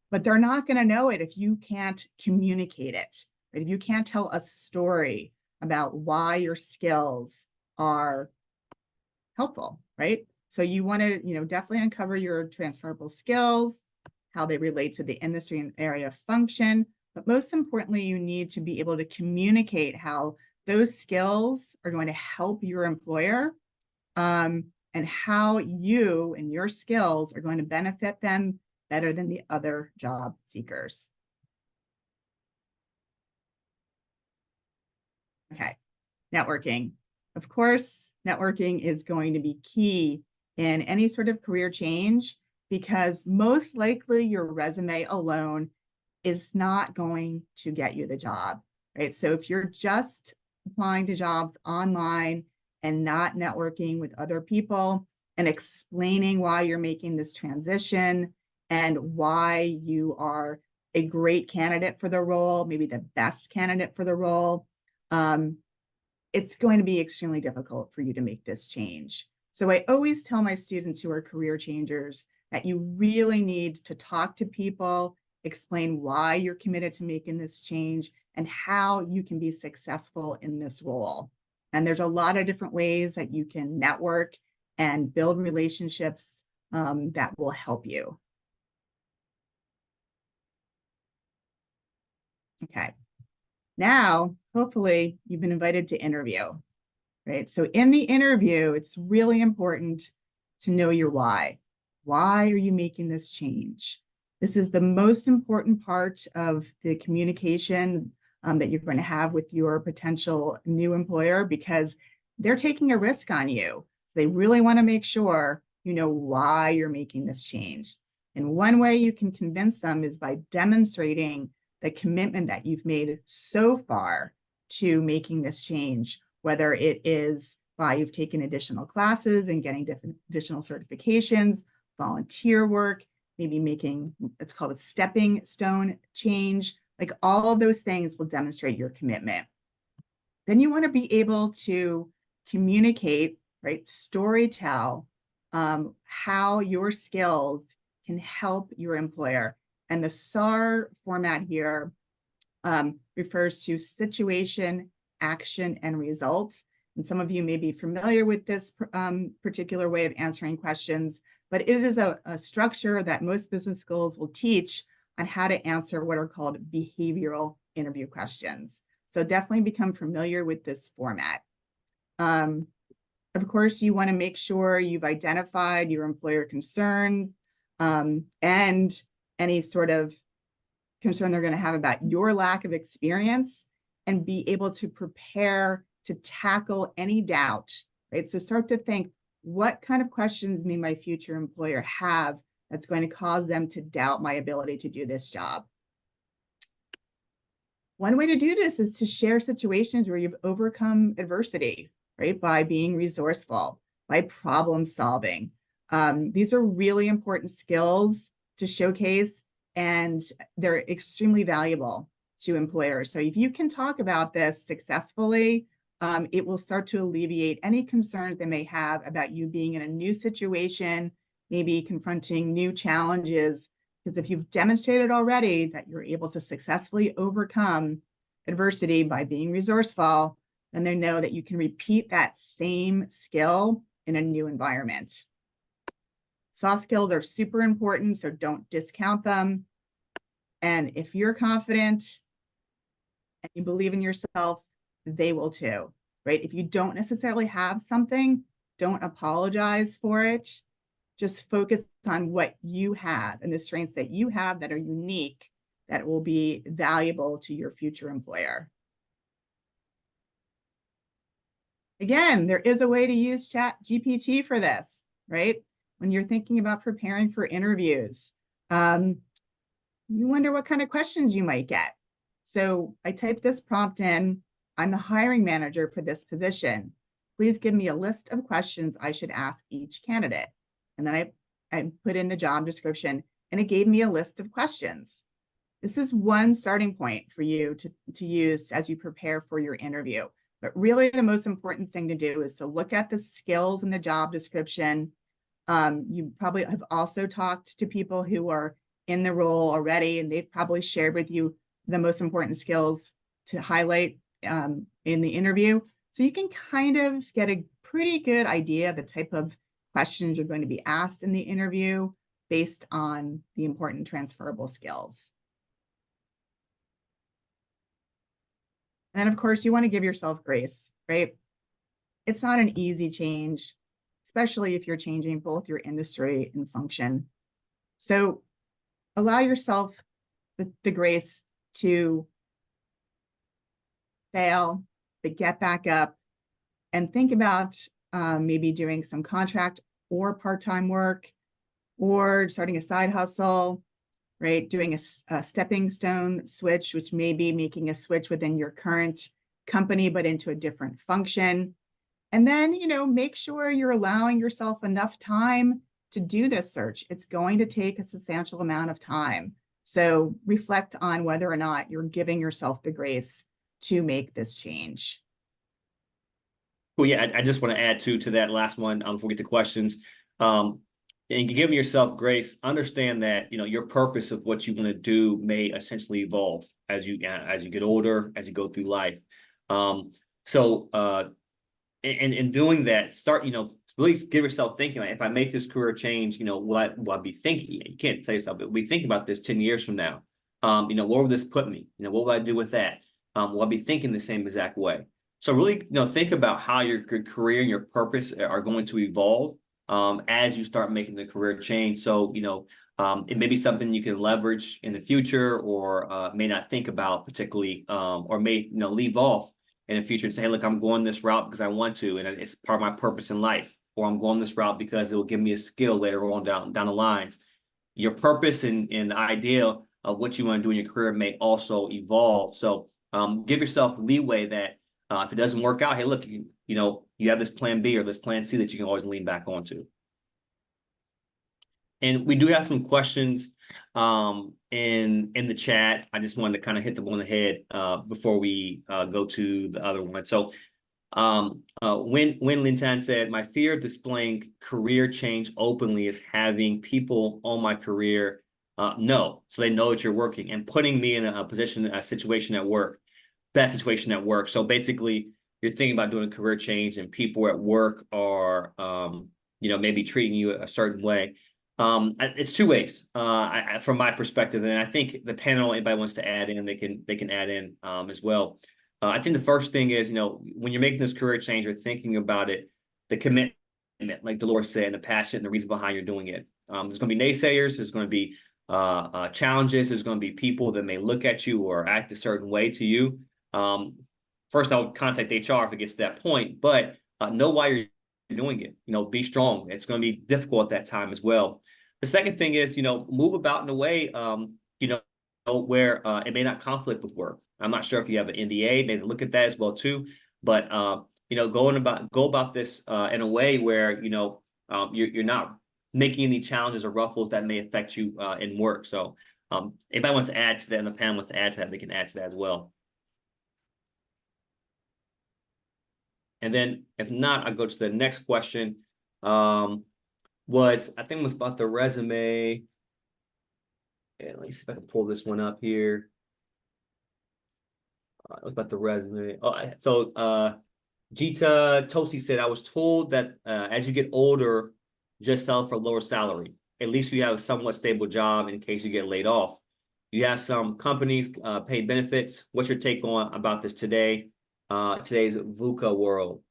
Speaker 6: but they're not going to know it if you can't communicate it, right? If you can't tell a story about why your skills are helpful, right? So you want to, definitely uncover your transferable skills, how they relate to the industry and area of function. But most importantly, you need to be able to communicate how those skills are going to help your employer, and how you and your skills are going to benefit them better than the other job seekers. Okay, networking. Of course, networking is going to be key in any sort of career change, because most likely your resume alone is not going to get you the job, right? So if you're just applying to jobs online and not networking with other people and explaining why you're making this transition and why you are a great candidate for the role, maybe the best candidate for the role, it's going to be extremely difficult for you to make this change. So I always tell my students who are career changers that you really need to talk to people, explain why you're committed to making this change and how you can be successful in this role. And there's a lot of different ways that you can network and build relationships that will help you. Okay. Now, hopefully you've been invited to interview, right? So in the interview, it's really important to know your why. Why are you making this change? This is the most important part of the communication that you're going to have with your potential new employer, because they're taking a risk on you. So they really want to make sure you know why you're making this change. And one way you can convince them is by demonstrating the commitment that you've made so far to making this change, whether it is by you've taken additional classes and getting additional certifications, volunteer work, maybe making, it's called a stepping stone change. Like all of those things will demonstrate your commitment. Then you want to be able to communicate, right? Storytell how your skills can help your employer. And the SAR format here refers to situation, action, and results. And some of you may be familiar with this particular way of answering questions, but it is a structure that most business schools will teach on how to answer what are called behavioral interview questions. So definitely become familiar with this format. Of course, you want to make sure you've identified your employer concerns and any sort of concern they're going to have about your lack of experience, and be able to prepare to tackle any doubt, right? So start to think, what kind of questions may my future employer have that's going to cause them to doubt my ability to do this job? One way to do this is to share situations where you've overcome adversity, right? By being resourceful, by problem solving. These are really important skills to showcase, and they're extremely valuable to employers. So if you can talk about this successfully, it will start to alleviate any concerns they may have about you being in a new situation, maybe confronting new challenges. Because if you've demonstrated already that you're able to successfully overcome adversity by being resourceful, then they know that you can repeat that same skill in a new environment. Soft skills are super important, so don't discount them. And if you're confident and you believe in yourself, they will too, right? If you don't necessarily have something, don't apologize for it. Just focus on what you have and the strengths that you have that are unique, that will be valuable to your future employer. Again, there is a way to use ChatGPT for this, right? When you're thinking about preparing for interviews, you wonder what kind of questions you might get. So I typed this prompt in: I'm the hiring manager for this position. Please give me a list of questions I should ask each candidate. And then I put in the job description, and it gave me a list of questions. This is one starting point for you to use as you prepare for your interview. But really the most important thing to do is to look at the skills in the job description. You probably have also talked to people who are in the role already, and they've probably shared with you the most important skills to highlight in the interview. So you can kind of get a pretty good idea of the type of questions you're going to be asked in the interview based on the important transferable skills. And of course, you want to give yourself grace, right? It's not an easy change, especially if you're changing both your industry and function. So allow yourself the grace to fail, but get back up and think about maybe doing some contract or part-time work, or starting a side hustle, right? Doing a stepping stone switch, which may be making a switch within your current company, but into a different function. And then, make sure you're allowing yourself enough time to do this search. It's going to take a substantial amount of time. So reflect on whether or not you're giving yourself the grace to make this change.
Speaker 7: Well, yeah, I just want to add to that last one before we get to questions. And giving yourself grace, understand that your purpose of what you want to do may essentially evolve as you get older, as you go through life. So in doing that, start really give yourself thinking, like, if I make this career change, will I be thinking? You can't tell yourself, but we think about this 10 years from now. Where will this put me? What will I do with that? Will I be thinking the same exact way? So really, think about how your career and your purpose are going to evolve as you start making the career change. So, it may be something you can leverage in the future, or may not think about particularly, or may leave off in the future and say, hey, look, I'm going this route because I want to, and it's part of my purpose in life, or I'm going this route because it will give me a skill later on down the lines. Your purpose and the idea of what you want to do in your career may also evolve. So give yourself leeway that if it doesn't work out, hey, look, you have this plan B or this plan C that you can always lean back onto. And we do have some questions in the chat. I just wanted to kind of hit them on the head before we go to the other one. So when Lintan said, my fear of displaying career change openly is having people on my career know, so they know that you're working, and putting me in a situation at work, bad situation at work. So basically, you're thinking about doing a career change, and people at work are maybe treating you a certain way. It's two ways from my perspective, and I think the panel, anybody wants to add in, they can add in as well. I think the first thing is, when you're making this career change or thinking about it, the commitment, like Dolores said, and the passion and the reason behind you're doing it. There's going to be naysayers. There's going to be challenges. There's going to be people that may look at you or act a certain way to you. First, I'll contact HR if it gets to that point, but know why you're doing it. Be strong. It's going to be difficult at that time as well. The second thing is, move about in a way, where it may not conflict with work. I'm not sure if you have an NDA, maybe look at that as well too. But go about this in a way where you're not making any challenges or ruffles that may affect you in work. So anybody wants to add to that, and the panel wants to add to that, they can add to that as well. And then if not, I'll go to the next question. I think it was about the resume. And let me see if I can pull this one up here. It was about the resume. Jita Tosi said, I was told that as you get older, just sell for a lower salary. At least you have a somewhat stable job in case you get laid off. You have some companies pay benefits. What's your take on about this today? Today's VUCA world.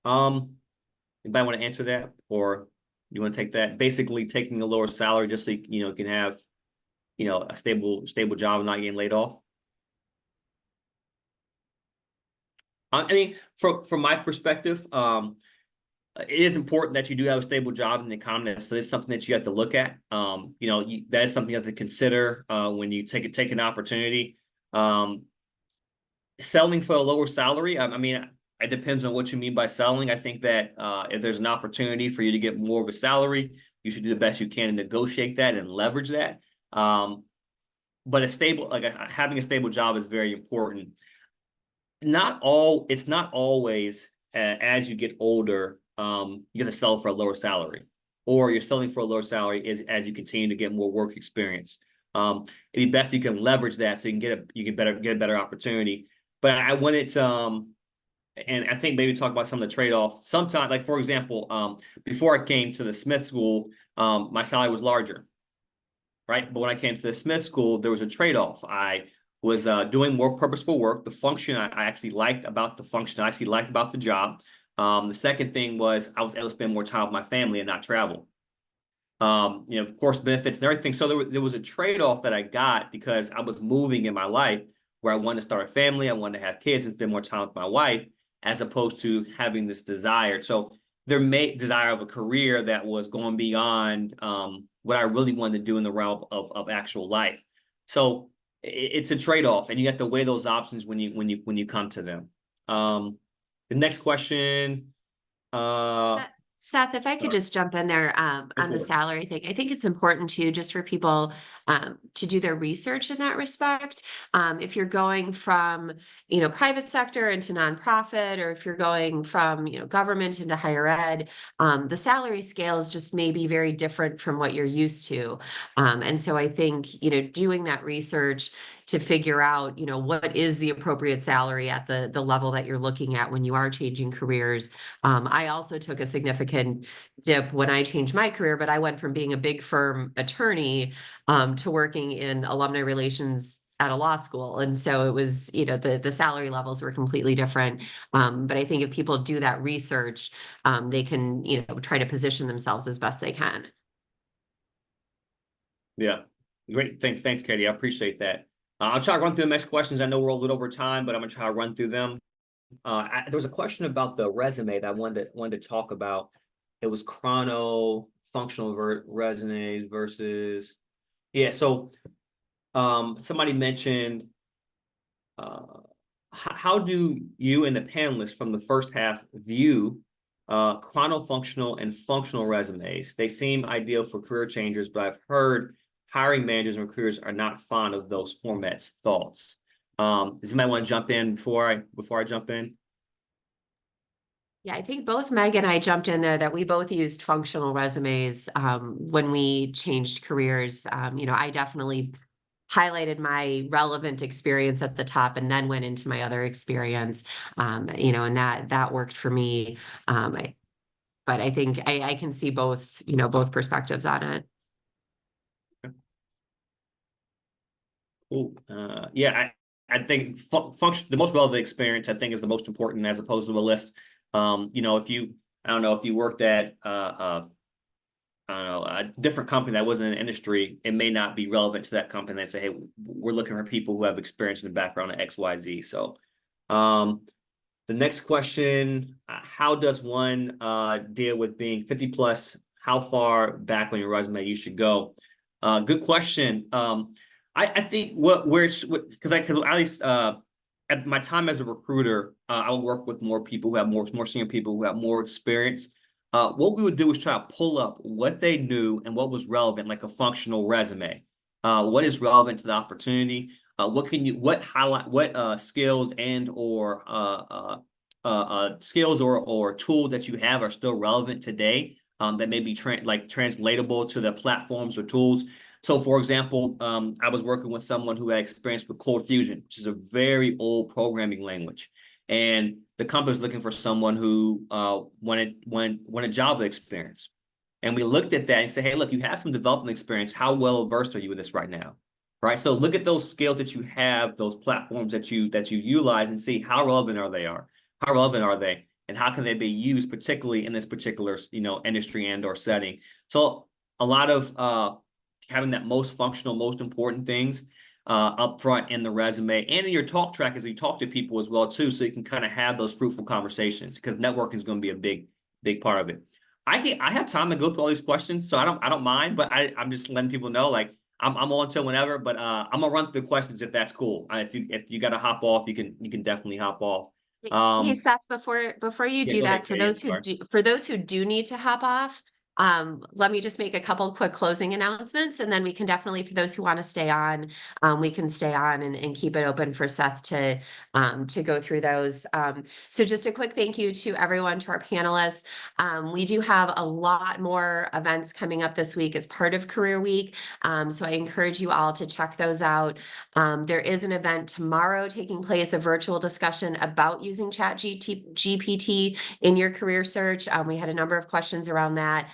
Speaker 7: Anybody want to answer that, or you want to take that? Basically, taking a lower salary just so you can have a stable job and not getting laid off. I mean, from my perspective, it is important that you do have a stable job in the economy. So it's something that you have to look at. That is something you have to consider when you take an opportunity. Selling for a lower salary, I mean, it depends on what you mean by selling. I think that if there's an opportunity for you to get more of a salary, you should do the best you can to negotiate that and leverage that. But having a stable job is very important. It's not always as you get older, you have to sell for a lower salary, or you're selling for a lower salary as you continue to get more work experience. It'd be best you can leverage that so you can get a better opportunity. But I wanted to, and I think maybe talk about some of the trade-offs. Sometimes, like for example, before I came to the Smith School, my salary was larger, right? But when I came to the Smith School, there was a trade-off. I was doing more purposeful work. The function I actually liked about the function. I actually liked about the job. The second thing was I was able to spend more time with my family and not travel. Of course, benefits and everything. So there was a trade-off that I got because I was moving in my life where I wanted to start a family. I wanted to have kids and spend more time with my wife, as opposed to having this desire. So their desire of a career that was going beyond what I really wanted to do in the realm of actual life. So it's a trade-off, and you have to weigh those options when you come to them. The next question.
Speaker 1: Seth, if I could just jump in there on the salary thing, I think it's important too, just for people to do their research in that respect. If you're going from, private sector into nonprofit, or if you're going from, government into higher ed, the salary scales just may be very different from what you're used to. And so I think, doing that research to figure out, what is the appropriate salary at the level that you're looking at when you are changing careers. I also took a significant dip when I changed my career, but I went from being a big firm attorney to working in alumni relations at a law school. And so it was, the salary levels were completely different. But I think if people do that research, they can, try to position themselves as best they can.
Speaker 7: Yeah, great. Thanks, Katie. I appreciate that. I'll try to run through the next questions. I know we're a little over time, but I'm gonna try to run through them. There was a question about the resume that I wanted to talk about. It was functional resumes versus, yeah. So, somebody mentioned, how do you and the panelists from the first half view chronofunctional and functional resumes? They seem ideal for career changers, but I've heard hiring managers and recruiters are not fond of those formats. Thoughts? Does anybody want to jump in before I jump in?
Speaker 1: Yeah, I think both Meg and I jumped in there that we both used functional resumes when we changed careers. I definitely highlighted my relevant experience at the top and then went into my other experience. And that worked for me. But I think I can see both, both perspectives on it.
Speaker 7: Cool. Yeah, I think function, the most relevant experience, I think, is the most important as opposed to a list. I don't know if you worked at I don't know, a different company that wasn't in an industry, it may not be relevant to that company. They say, hey, we're looking for people who have experience in the background of XYZ. So the next question, how does one deal with being 50 plus? How far back on your resume you should go? Good question. I think because I could at least at my time as a recruiter, I would work with more people who have more senior people who have more experience. What we would do is try to pull up what they knew and what was relevant, like a functional resume. What is relevant to the opportunity? What skills and or skills or tool that you have are still relevant today that may be translatable to the platforms or tools. So, for example, I was working with someone who had experience with Cold Fusion, which is a very old programming language. And the company was looking for someone who wanted Java experience. And we looked at that and said, hey, look, you have some development experience. How well versed are you in this right now? Right. So look at those skills that you have, those platforms that you utilize, and see how relevant are they, and how can they be used, particularly in this particular industry and or setting. So a lot of having that most functional, most important things up front in the resume and in your talk track as you talk to people as well too, so you can kind of have those fruitful conversations, because networking is going to be a big part of it. I have time to go through all these questions, so I don't mind, but I'm just letting people know, like, I'm on till whenever, but I'm gonna run through the questions if that's cool. If you got to hop off, you can definitely hop off.
Speaker 1: Hey Seth, before you do that, for those who do need to hop off, let me just make a couple quick closing announcements, and then we can definitely, for those who want to stay on, we can stay on and keep it open for Seth to go through those. So just a quick thank you to everyone, to our panelists. We do have a lot more events coming up this week as part of Career Week. So I encourage you all to check those out. There is an event tomorrow taking place, a virtual discussion about using ChatGPT in your career search. We had a number of questions around that.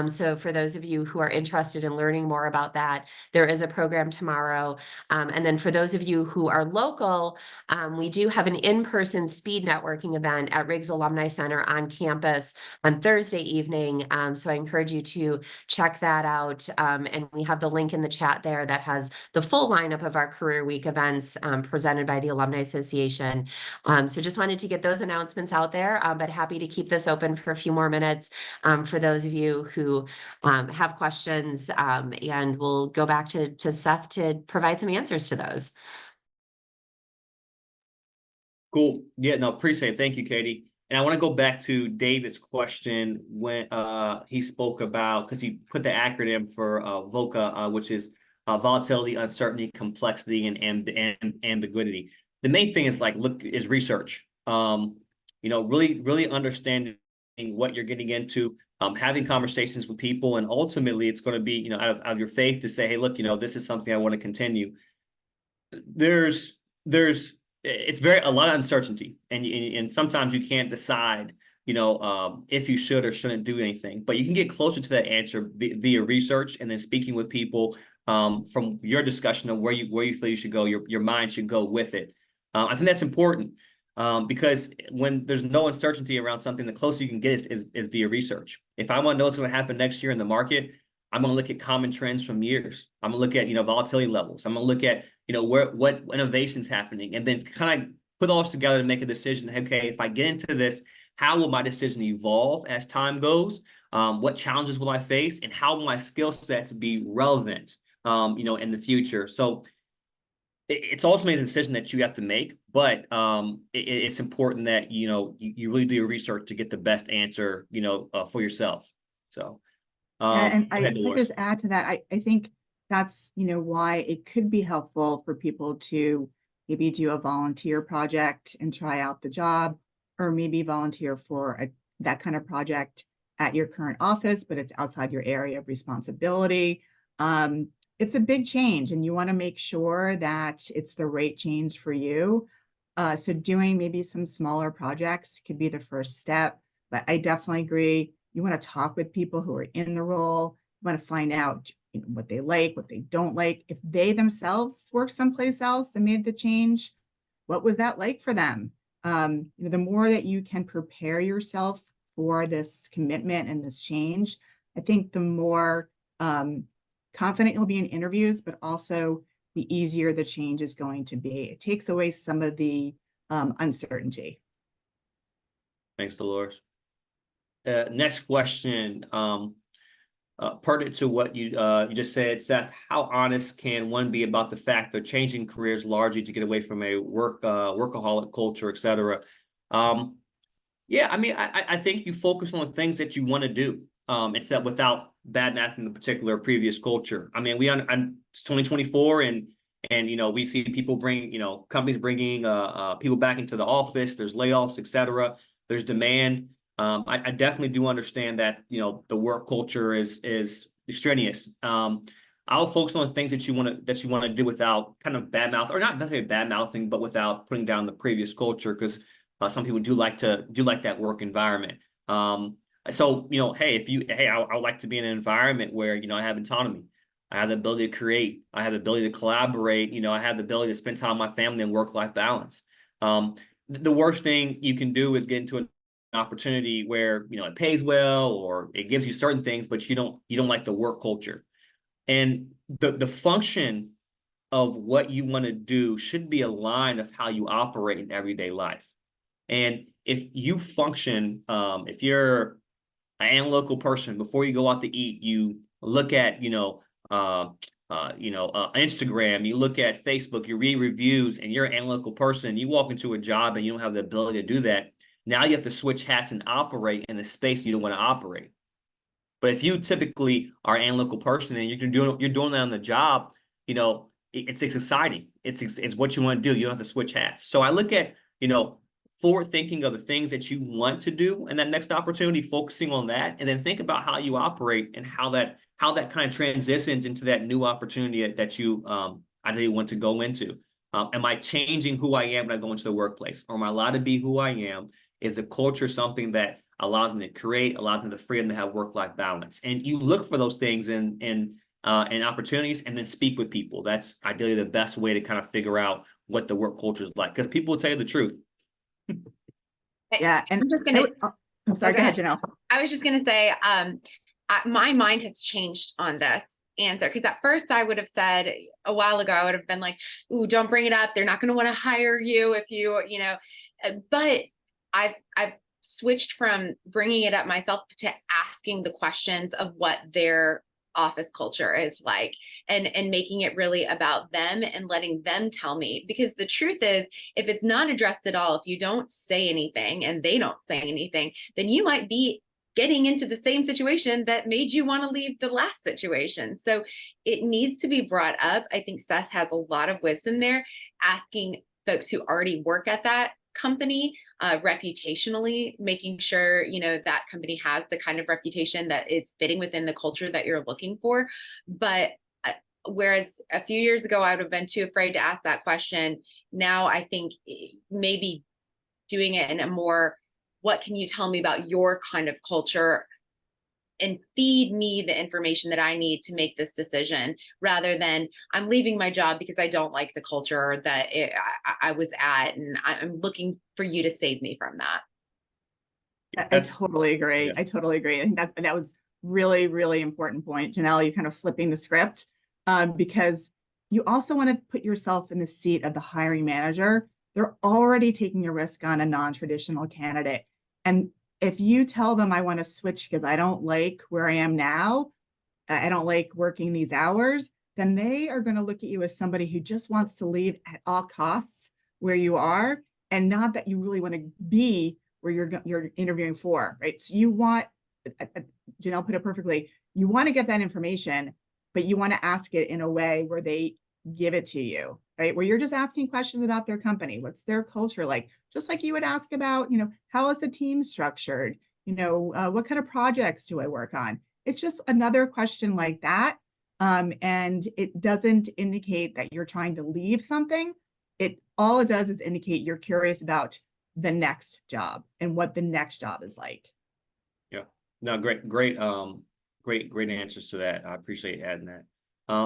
Speaker 1: So for those of you who are interested in learning more about that, there is a program tomorrow. And then for those of you who are local, we do have an in-person speed networking event at Riggs Alumni Center on campus on Thursday evening. So I encourage you to check that out. And we have the link in the chat there that has the full lineup of our Career Week events presented by the Alumni Association. So just wanted to get those announcements out there, but happy to keep this open for a few more minutes for those of you who have questions, and we'll go back to Seth to provide some answers to those.
Speaker 7: Cool. Yeah, no, appreciate it. Thank you, Katie. And I want to go back to David's question when he spoke about, because he put the acronym for VOCA, which is volatility, uncertainty, complexity, and ambiguity. The main thing is is research. Really understanding what you're getting into, having conversations with people, and ultimately it's going to be, out of your faith to say, hey, look, this is something I want to continue. It's a lot of uncertainty, and sometimes you can't decide, if you should or shouldn't do anything. But you can get closer to that answer via research, and then speaking with people from your discussion of where you feel you should go. Your mind should go with it. I think that's important because when there's no uncertainty around something, the closer you can get is via research. If I want to know what's going to happen next year in the market, I'm going to look at common trends from years. I'm going to look at, volatility levels. I'm going to look at, what innovation's happening, and then kind of put all this together to make a decision. Okay, if I get into this, how will my decision evolve as time goes? What challenges will I face, and how will my skill sets be relevant, in the future? So it's ultimately a decision that you have to make, but it's important that, you really do your research to get the best answer, for yourself. So.
Speaker 6: And
Speaker 7: Go ahead,
Speaker 6: I
Speaker 7: Dolores.
Speaker 6: just add to that, I think that's, why it could be helpful for people to maybe do a volunteer project and try out the job, or maybe volunteer for that kind of project at your current office, but it's outside your area of responsibility. It's a big change, and you want to make sure that it's the right change for you. So doing maybe some smaller projects could be the first step, but I definitely agree. You want to talk with people who are in the role. You want to find out what they like, what they don't like. If they themselves work someplace else and made the change, what was that like for them? The more that you can prepare yourself for this commitment and this change, I think the more confident you'll be in interviews, but also the easier the change is going to be. It takes away some of the uncertainty.
Speaker 7: Thanks, Dolores. Next question, pertinent to what you just said, Seth. How honest can one be about the fact they're changing careers largely to get away from a workaholic culture, et cetera? Yeah, I mean, I think you focus on the things that you want to do, except without bad-mouthing the particular previous culture. I mean, it's 2024, and we see people companies bringing people back into the office. There's layoffs, et cetera. There's demand. I definitely do understand that, the work culture is extraneous. I'll focus on the things that you want to do without kind of bad mouth, or not necessarily bad mouthing, but without putting down the previous culture, because some people do like that work environment. So hey, I would like to be in an environment where I have autonomy, I have the ability to create, I have the ability to collaborate, I have the ability to spend time with my family and work-life balance. The worst thing you can do is get into an opportunity where it pays well, or it gives you certain things, but you don't like the work culture. And the function of what you want to do should be a line of how you operate in everyday life. And if you function, if you're an analytical person, before you go out to eat, you look at Instagram, you look at Facebook, you read reviews, and you're an analytical person. You walk into a job and you don't have the ability to do that. Now you have to switch hats and operate in a space you don't want to operate. But if you typically are an analytical person and you're doing that on the job, it's exciting. It's what you want to do. You don't have to switch hats. So I look at, forward thinking of the things that you want to do and that next opportunity, focusing on that, and then think about how you operate and how that kind of transitions into that new opportunity that you ideally want to go into. Am I changing who I am when I go into the workplace? Or am I allowed to be who I am? Is the culture something that allows me to create, allows me the freedom to have work-life balance. And you look for those things in opportunities, and then speak with people. That's ideally the best way to kind of figure out what the work culture is like, because people will tell you the truth.
Speaker 6: Yeah, and
Speaker 3: I'm just gonna.
Speaker 6: I'm sorry,
Speaker 3: go
Speaker 6: go ahead, Janelle.
Speaker 3: I was just gonna say, my mind has changed on this answer, because at first I would have said a while ago, I would have been like, "Ooh, don't bring it up. They're not going to want to hire you if you know." But I've switched from bringing it up myself to asking the questions of what their office culture is like, and making it really about them and letting them tell me. Because the truth is, if it's not addressed at all, if you don't say anything and they don't say anything, then you might be getting into the same situation that made you want to leave the last situation. So it needs to be brought up. I think Seth has a lot of wisdom there, asking folks who already work at that company, reputationally, making sure, you know, that company has the kind of reputation that is fitting within the culture that you're looking for. But whereas a few years ago, I would have been too afraid to ask that question. Now I think maybe doing it in a more, what can you tell me about your kind of culture, and feed me the information that I need to make this decision, rather than I'm leaving my job because I don't like the culture that I was at, and I'm looking for you to save me from that.
Speaker 6: I totally agree.
Speaker 7: Yeah.
Speaker 6: I totally agree. I think that was really, really important point. Janelle, you're kind of flipping the script, because you also want to put yourself in the seat of the hiring manager. They're already taking a risk on a non-traditional candidate. And if you tell them, I want to switch because I don't like where I am now, I don't like working these hours, then they are going to look at you as somebody who just wants to leave at all costs where you are, and not that you really want to be where you're interviewing for, right? So you want, Janelle put it perfectly, you want to get that information, but you want to ask it in a way where they give it to you, right? Where you're just asking questions about their company. What's their culture like? Just like you would ask about, you know, how is the team structured? You know, what kind of projects do I work on? It's just another question like that. And it doesn't indicate that you're trying to leave something. All it does is indicate you're curious about the next job and what the next job is like.
Speaker 7: Yeah. No, great answers to that. I appreciate adding that.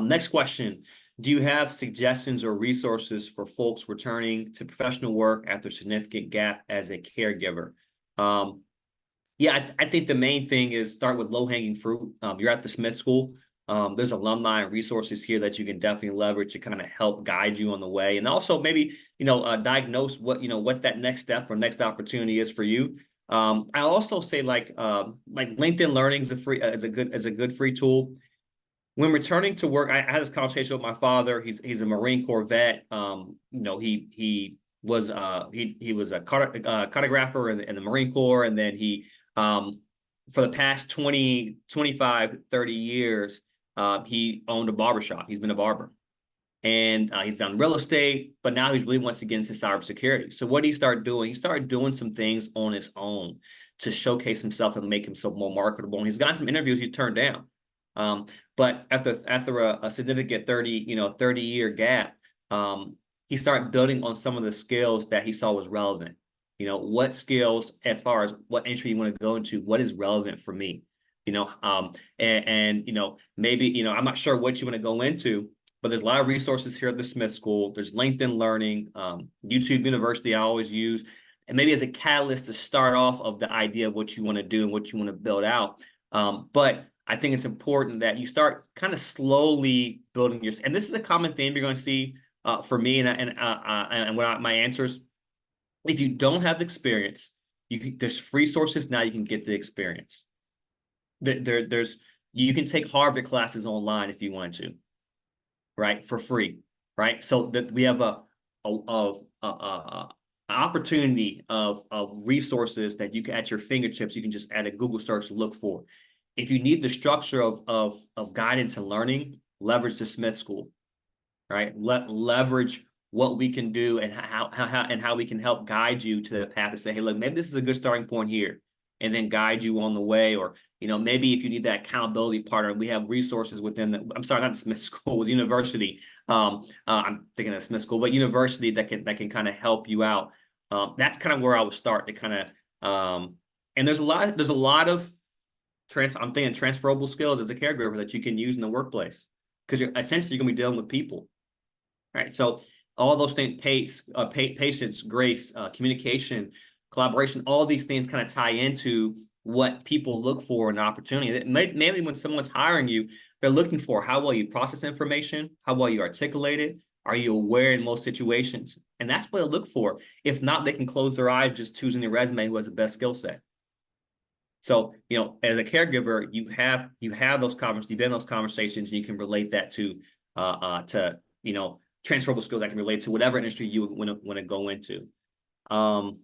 Speaker 7: Next question. Do you have suggestions or resources for folks returning to professional work after significant gap as a caregiver? Yeah, I think the main thing is start with low-hanging fruit. You're at the Smith School. There's alumni and resources here that you can definitely leverage to kind of help guide you on the way, and also maybe diagnose what that next step or next opportunity is for you. I also say like LinkedIn Learning is a good free tool. When returning to work, I had this conversation with my father. He's a Marine Corps vet. He was a cartographer in the Marine Corps, and then he for the past 20, 25, 30 years, he owned a barbershop. He's been a barber. And he's done real estate, but now he really wants to get into cybersecurity. So what did he start doing? He started doing some things on his own to showcase himself and make himself more marketable. And he's gotten some interviews he's turned down. But after a significant 30-year gap, he started building on some of the skills that he saw was relevant. What skills, as far as what entry you want to go into, what is relevant for me? Maybe, I'm not sure what you want to go into, but there's a lot of resources here at the Smith School. There's LinkedIn Learning, YouTube University I always use, and maybe as a catalyst to start off of the idea of what you want to do and what you want to build out. But I think it's important that you start kind of slowly building and this is a common theme you're going to see for me and what my answers. If you don't have the experience, there's free sources now you can get the experience. You can take Harvard classes online if you want to, right, for free, right? So that we have a opportunity of resources that you can at your fingertips. You can just add a Google search to look for. If you need the structure of guidance and learning, leverage the Smith School, right? Leverage what we can do and how we can help guide you to the path to say, hey, look, maybe this is a good starting point here, and then guide you on the way. Or, maybe if you need that accountability partner, we have resources within I'm sorry, not the Smith School, the university. I'm thinking of Smith School, but university that can kind of help you out. That's kind of where I would start to kind of And there's a lot of I'm thinking transferable skills as a caregiver that you can use in the workplace, because you're essentially going to be dealing with people, right? So all those things, patience, grace, communication, collaboration, all these things kind of tie into what people look for in an opportunity. Mainly when someone's hiring you, they're looking for how well you process information, how well you articulate it, are you aware in most situations? And that's what they look for. If not, they can close their eyes just choosing the resume who has the best skill set. So, as a caregiver, you have those conversations, you've been in those conversations, and you can relate that to transferable skills that can relate to whatever industry you want to go into. Go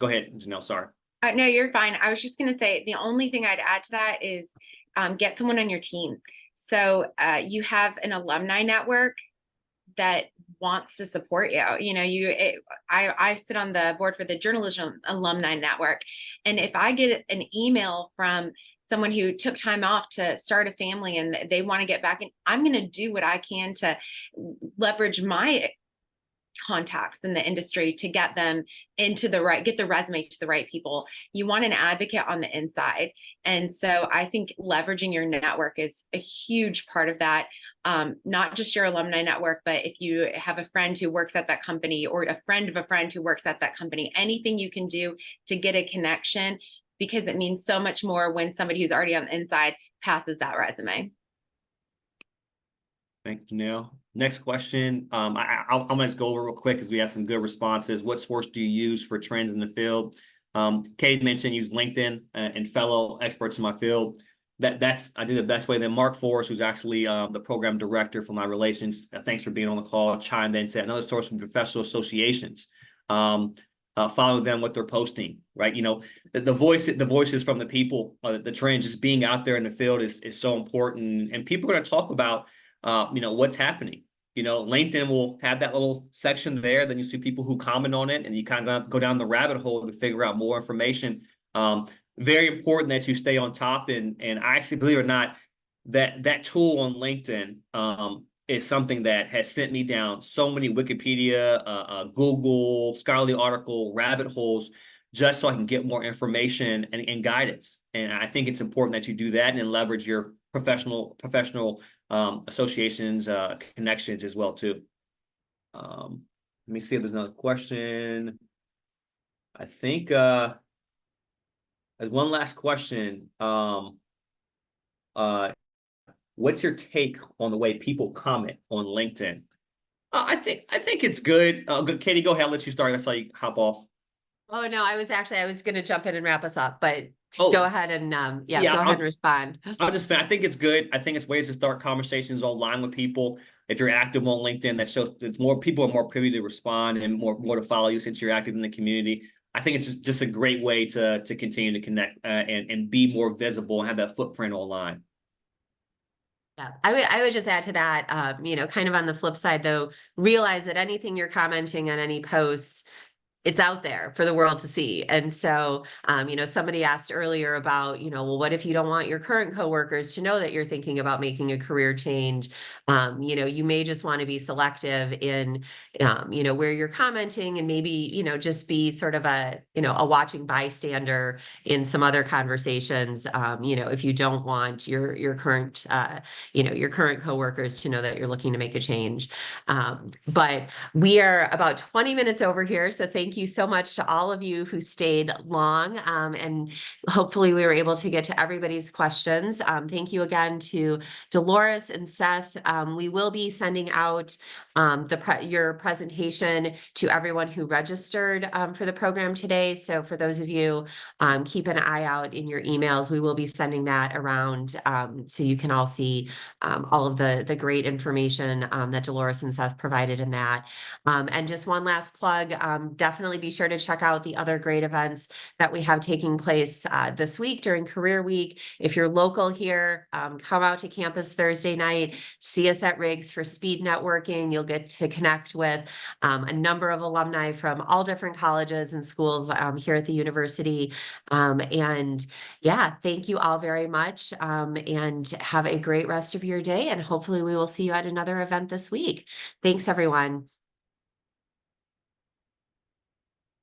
Speaker 7: ahead, Janelle, sorry.
Speaker 3: No, you're fine. I was just going to say the only thing I'd add to that is get someone on your team. So you have an alumni network that wants to support you. I sit on the board for the Journalism Alumni Network. And if I get an email from someone who took time off to start a family and they want to get back in, I'm going to do what I can to leverage my contacts in the industry to get them get the resume to the right people. You want an advocate on the inside. And so I think leveraging your network is a huge part of that. Not just your alumni network, but if you have a friend who works at that company or a friend of a friend who works at that company, anything you can do to get a connection, because it means so much more when somebody who's already on the inside passes that resume.
Speaker 7: Thanks, Janelle. Next question. I'm going to just go over real quick because we have some good responses. What source do you use for trends in the field? Kate mentioned use LinkedIn and fellow experts in my field. I do the best way. Then Mark Forrest, who's actually the program director for my relations, thanks for being on the call, chimed in and said another source from professional associations. Follow them, what they're posting, right? The voices from the people, the trends, just being out there in the field is so important. And people are going to talk about what's happening. LinkedIn will have that little section there. Then you see people who comment on it, and you kind of go down the rabbit hole to figure out more information. Very important that you stay on top. And I actually, believe it or not, that tool on LinkedIn is something that has sent me down so many Wikipedia, Google, scholarly article, rabbit holes, just so I can get more information and guidance. And I think it's important that you do that and leverage your professional associations, connections as well too. Let me see if there's another question. I think there's one last question. What's your take on the way people comment on LinkedIn? I think it's good. Good, Katie, go ahead. I'll let you start. I saw you hop off.
Speaker 1: Oh, no, I was going to jump in and wrap us up, but go ahead and go ahead and respond.
Speaker 7: I think it's good. I think it's ways to start conversations online with people. If you're active on LinkedIn, that shows it's more people are more privy to respond and more to follow you since you're active in the community. I think it's just a great way to continue to connect and be more visible and have that footprint online.
Speaker 1: Yeah, I would just add to that, kind of on the flip side, though, realize that anything you're commenting on any posts, it's out there for the world to see. And so, somebody asked earlier about, well, what if you don't want your current coworkers to know that you're thinking about making a career change? You may just want to be selective in, where you're commenting, and maybe, just be sort of a watching bystander in some other conversations. If you don't want your current, your current coworkers to know that you're looking to make a change. But we are about 20 minutes over here. So thank you so much to all of you who stayed long, and hopefully we were able to get to everybody's questions. Thank you again to Dolores and Seth. We will be sending out your presentation to everyone who registered for the program today. So for those of you, keep an eye out in your emails. We will be sending that around so you can all see all of the great information that Dolores and Seth provided in that. And just one last plug, definitely be sure to check out the other great events that we have taking place this week during Career Week. If you're local here, come out to campus Thursday night, see us at Riggs for speed networking. You'll get to connect with a number of alumni from all different colleges and schools here at the university. And yeah, thank you all very much, and have a great rest of your day. And hopefully we will see you at another event this week. Thanks, everyone.